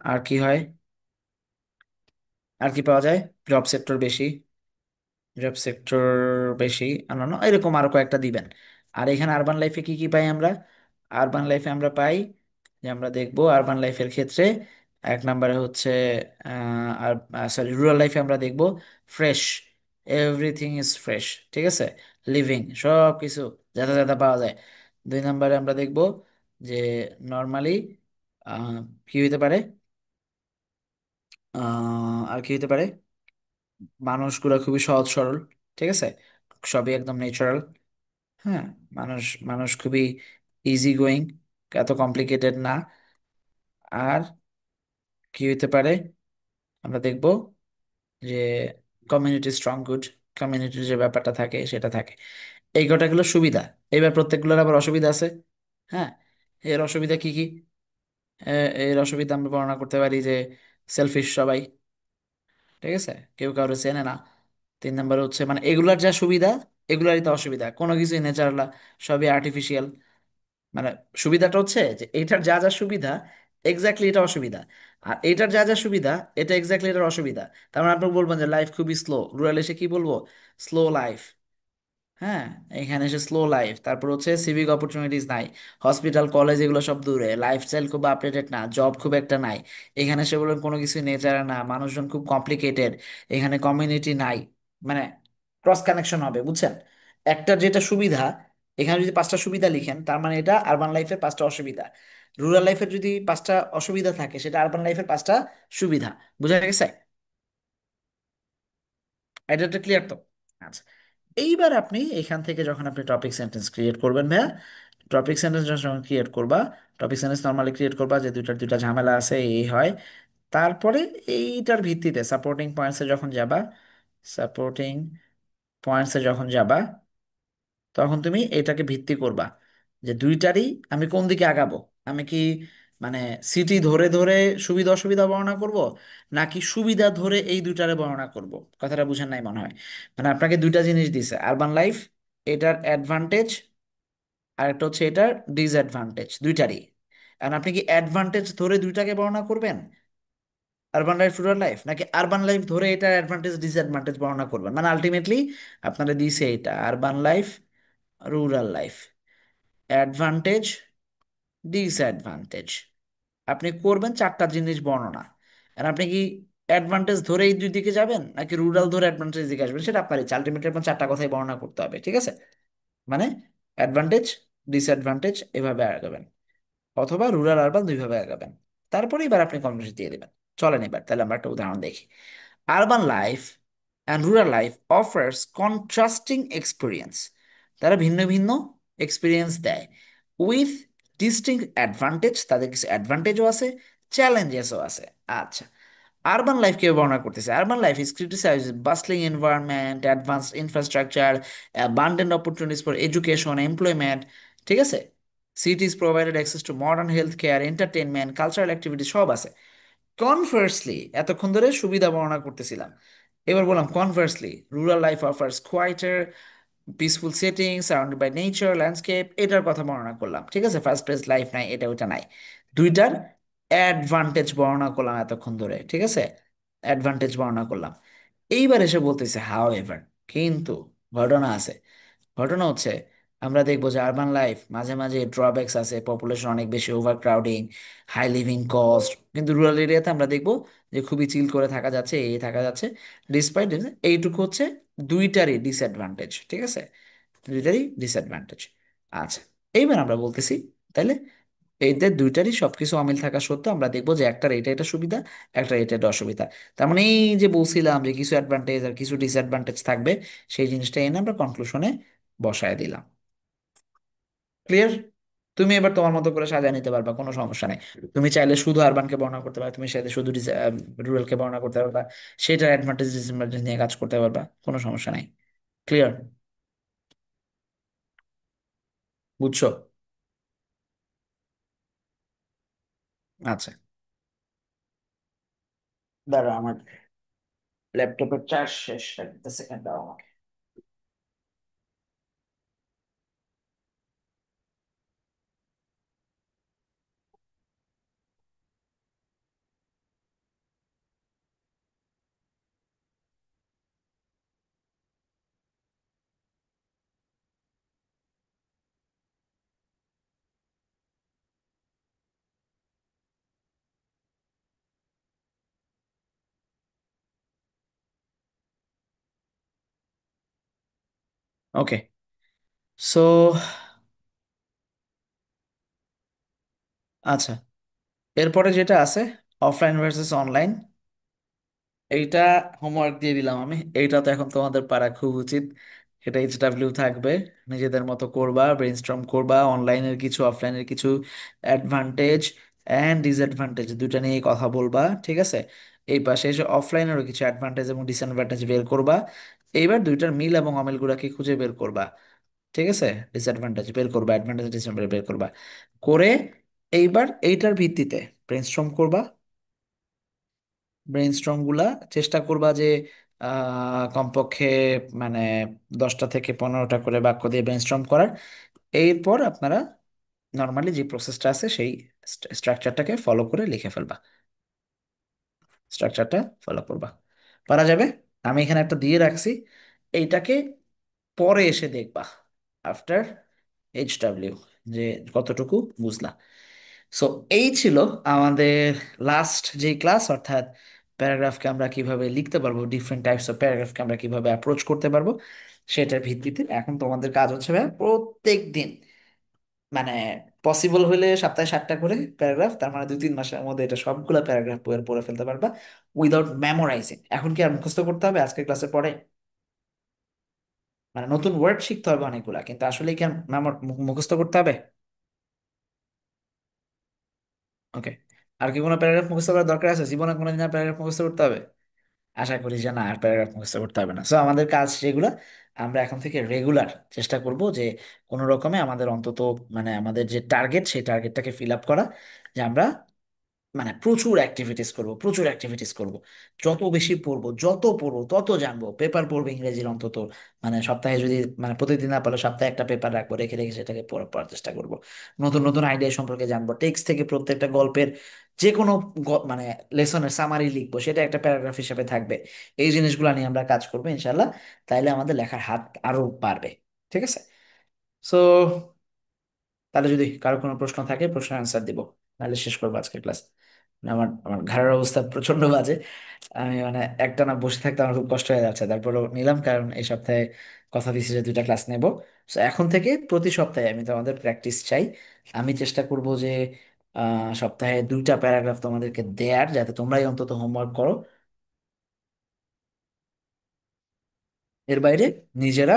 আর কি হয়, আর কি পাওয়া যায়? জব সেক্টর বেশি, জব সেক্টর বেশি, অন্যান্য এরকম আরো কয়েকটা দিবেন। আর এখানে আরবান লাইফে কি কি পাই আমরা? আরবান লাইফে আমরা পাই যে আমরা দেখবো আরবান লাইফের ক্ষেত্রে এক নম্বরে হচ্ছে আর সরি রুরাল লাইফে আমরা দেখবো ফ্রেশ, এভরিথিং ইজ ফ্রেশ, ঠিক আছে, লিভিং সব কিছু যাতা যাতা পাওয়া যায়। দুই নম্বরে আমরা দেখবো যে নর্মালি কি হইতে পারে, আর কি হইতে পারে, মানুষগুলো খুবই সহজ সরল, ঠিক আছে, সবই একদম ন্যাচারাল। হ্যাঁ, মানুষ মানুষ খুবই ইজি গোয়িং, এত কমপ্লিকেটেড না। আর কি হইতে পারে, আমরা দেখব যে কমিউনিটি স্ট্রং গুড, কমিউনিটির যে ব্যাপারটা থাকে সেটা থাকে। এই কটাগুলো সুবিধা। এবার প্রত্যেকগুলোর আবার অসুবিধা আছে। হ্যাঁ, এর অসুবিধা কি কি? এর অসুবিধা আমরা বর্ণনা করতে পারি যে সেলফিশ সবাই, ঠিক আছে, কেউ কারো চেনে না। 3 নম্বর হচ্ছে মানে এগুলার যা সুবিধা, এগুলারই তো অসুবিধা, কোনো কিছুই ন্যাচারাল, সবই আর্টিফিশিয়াল। মানে সুবিধাটা হচ্ছে যে এইটার যা যা সুবিধা এক্স্যাক্টলি এটা অসুবিধা, আর এইটার যা যা সুবিধা এটা এক্স্যাক্টলি এটার অসুবিধা। তার মানে আপনি বলবেন যে লাইফ খুবই স্লো, রুরাল এসে কি বলবো? Slow life. হ্যাঁ, এখানে এসে স্লো লাইফ, তারপর হচ্ছে সিভিক অপরচুনিটিস নাই, হসপিটাল কলেজ এগুলো সব দূরে, লাইফস্টাইল খুব আপডেটেড না, জব খুব একটা নাই। এখানে সে বলবেন কোনো কিছু নেচার না, মানুষজন খুব কমপ্লিকেটেড, এখানে কমিউনিটি নাই, মানে ক্রস কানেকশন হবে, বুঝছেন? একটা যেটা সুবিধা, এখানে যদি 5টা সুবিধা লিখেন তার মানে এটা আরবান লাইফের 5টা অসুবিধা। রুরাল লাইফের যদি 5টা অসুবিধা থাকে সেটা আরবান লাইফের 5টা সুবিধা। বুঝা গেছে? এটা ক্লিয়ার তো? আচ্ছা, এইবার আপনি এখান থেকে যখন আপনি টপিক সেন্টেন্স ক্রিয়েট করবেন ভাইয়া, টপিক সেন্টেন্স যখন ক্রিয়েট করবা, টপিক সেন্টেন্স নর্মালি ক্রিয়েট করবা যে দুইটার দুইটা ঝামেলা আছে এই হয়। তারপরে এইটার ভিত্তিতে সাপোর্টিং পয়েন্টসে যখন যাবা, সাপোর্টিং পয়েন্টসে যখন যাবা, তখন তুমি এটাকে ভিত্তি করবা যে দুইটারই আমি কোন দিকে আগাবো। আমি কি মানে সিটি ধরে ধরে সুবিধা অসুবিধা বর্ণনা করব, নাকি সুবিধা ধরে এই দুইটারে বর্ণনা করব? কথাটা বুঝেন নাই মনে হয়। মানে আপনাকে দুইটা জিনিস দিছে, আরবান লাইফ, এটার অ্যাডভান্টেজ, আর একটা হচ্ছে এটার ডিসঅ্যাডভান্টেজ দুইটারই। আর আপনি কি অ্যাডভান্টেজ ধরে দুইটাকে বর্ণনা করবেন, আরবান লাইফ রুরাল লাইফ, নাকি আরবান লাইফ ধরে এটার অ্যাডভান্টেজ ডিসঅ্যাডভান্টেজ বর্ণনা করবেন? মানে আলটিমেটলি আপনারা দিছে এটা urban life, rural life, advantage, disadvantage, আপনি করবেন 4টা জিনিস বর্ণনা। আর আপনি কি অ্যাডভান্টেজ ধরে এই দুই দিকে যাবেন, নাকি রুরাল ধরে অ্যাডভান্টেজ দিকে আসবেন, সেটা আপনার ইচ্ছা। আলটিমেটলি আপনার 4টা কথাই বর্ণনা করতে হবে, ঠিক আছে? মানে অ্যাডভান্টেজ, ডিসঅ্যাডভান্টেজ এভাবে আগাবেন, অথবা রুরাল আরবান দুইভাবে আগাবেন। তারপরে এবার আপনি কনভার্সন দিয়ে দেবেন। চলেন এবার তাহলে আমরা একটা উদাহরণ দেখি। Urban life and rural life offers contrasting experience, তারা ভিন্ন ভিন্ন এক্সপিরিয়েন্স দেয়, উইথ ডিস্টিং অ্যাডভান্টেজ, তাদের কিছু অ্যাডভান্টেজও আছে, চ্যালেঞ্জেসও আছে। আচ্ছা, আরবান লাইফ কেউ বর্ণনা করতেছে, urban life is criticise bustling environment, advanced infrastructure, abundant opportunities for education, employment, ঠিক আছে, cities provided access to modern health care, entertainment, cultural activities সব আছে। কনভার্সলি এতক্ষণ ধরে সুবিধা বর্ণনা করতেছিলাম, এবার বললাম conversely rural life offers quieter peaceful setting surrounded by nature landscape, এটার কথা বর্ণনা করলাম, ঠিক আছে, ফার্স্ট প্লেস লাইফ নাই, এটা ওটা নাই। দুইটার অ্যাডভান্টেজ বর্ণনা করলাম এতক্ষণ ধরে, ঠিক আছে, অ্যাডভান্টেজ বর্ণনা করলাম। এইবার এসে বলতেছে হাউ এভার, কিন্তু ঘটনা আছে। ঘটনা হচ্ছে আমরা দেখবো যে আরবান লাইফ মাঝে মাঝে ড্রব্যাকস আছে, পপুলেশন অনেক বেশি, over crowding, high living cost. কিন্তু রুরাল এরিয়াতে আমরা দেখবো যে খুবই চিল করে থাকা যাচ্ছে, এই থাকা যাচ্ছে। ডিসপাইট এইটুকু হচ্ছে দুইটারই ডিসঅ্যাডভান্টেজ, ঠিক আছে, দুইটারই ডিসঅ্যাডভান্টেজ। আচ্ছা, এইবার আমরা বলতেছি তাইলে এদের দুইটারই সবকিছু অমিল থাকা সত্ত্বেও আমরা দেখবো যে একটার এটা এটা সুবিধা, একটার এটা এটা অসুবিধা। তার মানে এই যে বলছিলাম যে কিছু অ্যাডভান্টেজ আর কিছু ডিসঅ্যাডভান্টেজ থাকবে, সেই জিনিসটা এনে আমরা কনক্লুশনে বসায় দিলাম। ক্লিয়ার? তুমি এবার তোমার মতো করে সাজিয়ে নিতে পারবা, কোনো সমস্যা নেই। তুমি চাইলে শুধু আরবানকে বর্ণনা করতে পারবে, তুমি চাইলে শুধু রুরালকে বর্ণনা করতে পারবা, সেটার অ্যাডভান্টেজ ডিসঅ্যাডভান্টেজ নিয়ে কাজ করতে পারবা, কোনো সমস্যা নেই। ক্লিয়ার? বুঝছো? আচ্ছা, দাঁড়া আমার ল্যাপটপের চার্জ শেষ, একটা সেকেন্ড দাও আমাকে। ওকে, সো আচ্ছা, এরপরে যেটা আছে অফলাইন ভার্সেস অনলাইন, এইটা হোমওয়ার্ক দিয়ে দিলাম আমি। এইটা তো এখন তোমাদের পারা খুব উচিত। এটা এইচডাব্লিউ থাকবে, নিজেদের মতো করবা, ব্রেনস্টর্ম করবা, অনলাইনের কিছু অফলাইনের কিছু অ্যাডভান্টেজ অ্যান্ড ডিসঅ্যাডভান্টেজ দুইটা নিয়ে কথা বলবা, ঠিক আছে? এই পাশে এসে অফলাইনেরও কিছু অ্যাডভান্টেজ এবং ডিসঅ্যাডভান্টেজ বের করবা, এইবার দুইটার মিল এবং অমিলগুলোকে খুঁজে বের করবা। ঠিক আছে, ডিসঅ্যাডভান্টেজ বের করবা, অ্যাডভান্টেজ ডিসঅ্যাডভান্টেজ বের করবা করে এইবার এইটার ভিত্তিতে ব্রেনস্টর্ম করবা। ব্রেনস্টর্ম গুলা চেষ্টা করবা যে কমপক্ষে মানে 10টা থেকে 15টা করে বাক্য দিয়ে ব্রেনস্টর্ম করার। এরপর আপনারা নর্মালি যে প্রসেসটা আছে সেই স্ট্রাকচারটাকে ফলো করে লিখে ফেলবা। স্ট্রাকচারটা ফলো করবা, পারা যাবে। আমি এখানে একটা দিয়ে রাখছি, এইটাকে পরে এসে দেখবা আফটার HW, যে কতটুকু বুঝলা। সো এই ছিল আমাদের লাস্ট যে ক্লাস, অর্থাৎ প্যারাগ্রাফকে আমরা কিভাবে লিখতে পারবো, ডিফারেন্ট টাইপস অফ প্যারাগ্রাফকে আমরা কিভাবে অ্যাপ্রোচ করতে পারবো সেটার ভিত্তিতে এখন তোমাদের কাজ হচ্ছে ভাই প্রত্যেক দিন, মানে পসিবল হলে সপ্তাহে 7টা করে প্যারাগ্রাফ, তার মানে 2-3 মাসের মধ্যে এটা সবগুলা প্যারাগ্রাফ বইয়ের পড়ে ফেলতে পারবা উইদাউট মেমোরাইজিং। এখন কি আর মুখস্থ করতে হবে আজকের ক্লাসে পড়ে? মানে নতুন ওয়ার্ড শিখতে হবে অনেকগুলা, কিন্তু আসলে কি আর মুখস্থ করতে হবে? ওকে। আর কি কোনো প্যারাগ্রাফ মুখস্থ করার দরকার আছে জীবনে, কোনোদিন আর প্যারাগ্রাফ মুখস্থ করতে হবে? আশা করি যে না, আর প্যারাগ্রাফ মুখস্থ করতে হবে না। সো আমাদের কাজ যেগুলা, আমরা এখন থেকে রেগুলার চেষ্টা করব যে কোনো রকমে আমাদের অন্তত মানে আমাদের যে টার্গেট সেই টার্গেটটাকে ফিল আপ করা, যে আমরা মানে প্রচুর অ্যাক্টিভিটিস করব, প্রচুর অ্যাক্টিভিটিস করব। যত বেশি পড়বো, যত পড়বো তত জানবো। পেপার পড়বো ইংরেজির অন্তত, মানে সপ্তাহে যদি মানে প্রতিদিন না পারলে সপ্তাহে একটা পেপার রাখবো, রেখে রেখে সেটাকে পড়ার চেষ্টা করব। নতুন নতুন আইডিয়া সম্পর্কে জানবো। টেক্সট থেকে প্রত্যেকটা গল্পের যে কোনো মানে লেসনের সামারি লিখবো, সেটা একটা প্যারাগ্রাফ হিসেবে থাকবে। এই জিনিসগুলো নিয়ে আমরা কাজ করবো ইনশাল্লাহ। তাইলে আমাদের লেখার হাত আরো বাড়বে। ঠিক আছে। সো তাহলে যদি কারো কোনো প্রশ্ন থাকে প্রশ্নের অ্যান্সার দিব, তাহলে শেষ করবো আজকের ক্লাস। আমার আমার ঘরের অবস্থা প্রচন্ড বাজে। আমি মানে একটানা বসে থাকতে আমার খুব কষ্ট হয়ে যাচ্ছে, তারপরও নিলাম কারণ এই সপ্তাহে কথা দিয়েছি যে 2টা ক্লাস নেব। তো এখন থেকে প্রতি সপ্তাহে আমি তোমাদের প্র্যাকটিস চাই। আমি চেষ্টা করব যে সপ্তাহে 2টা প্যারাগ্রাফ তোমাদেরকে দেয়ার, যাতে তোমরাই অন্তত হোমওয়ার্ক করো। এর বাইরে নিজেরা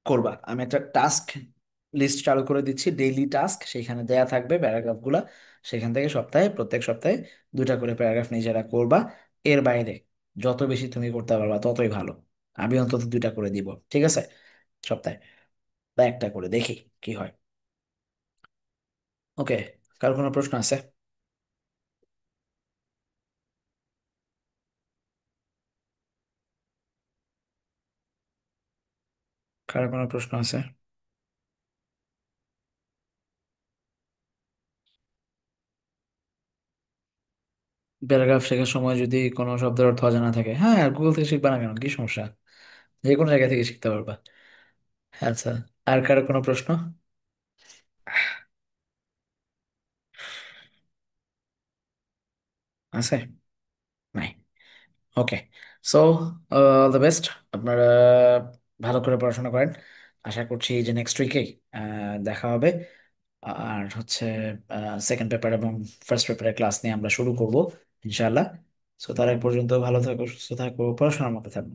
করবা। আমি একটা টাস্ক লিস্ট চালু করে দিচ্ছি, ডেইলি টাস্ক, সেখানে দেয়া থাকবে প্যারাগ্রাফ গুলা। সেখান থেকে প্রত্যেক সপ্তাহে 2টা করে প্যারাগ্রাফ নিজেরা করবা। এর বাইরে যত বেশি তুমি করতে পারবা ততই ভালো। আমি অন্তত 2টা করে দিব, ঠিক আছে, সপ্তাহে, বা একটা করে দেখি কি হয়। ওকে। কার কোনো প্রশ্ন আছে? কার কোনো প্রশ্ন আছে? প্যারাগ্রাফ শেখার সময় যদি কোনো শব্দের অর্থ অজানা থাকে, হ্যাঁ গুগল থেকে শিখবা না কেন, কি সমস্যা? যে কোনো জায়গা থেকে শিখতে পারবা। আচ্ছা, আর কারো কোনো প্রশ্ন আছে? নাই। Okay. So all the best. আপনারা ভালো করে পড়াশোনা করেন। আশা করছি যে নেক্সট উইকেই দেখা হবে। আর হচ্ছে সেকেন্ড পেপার এবং ফার্স্ট পেপারের ক্লাস নিয়ে আমরা শুরু করব ইনশাআল্লাহ। সো তার আগ পর্যন্ত ভালো থাকো, সুস্থ থাকো, পড়াশোনার মতো থাকো।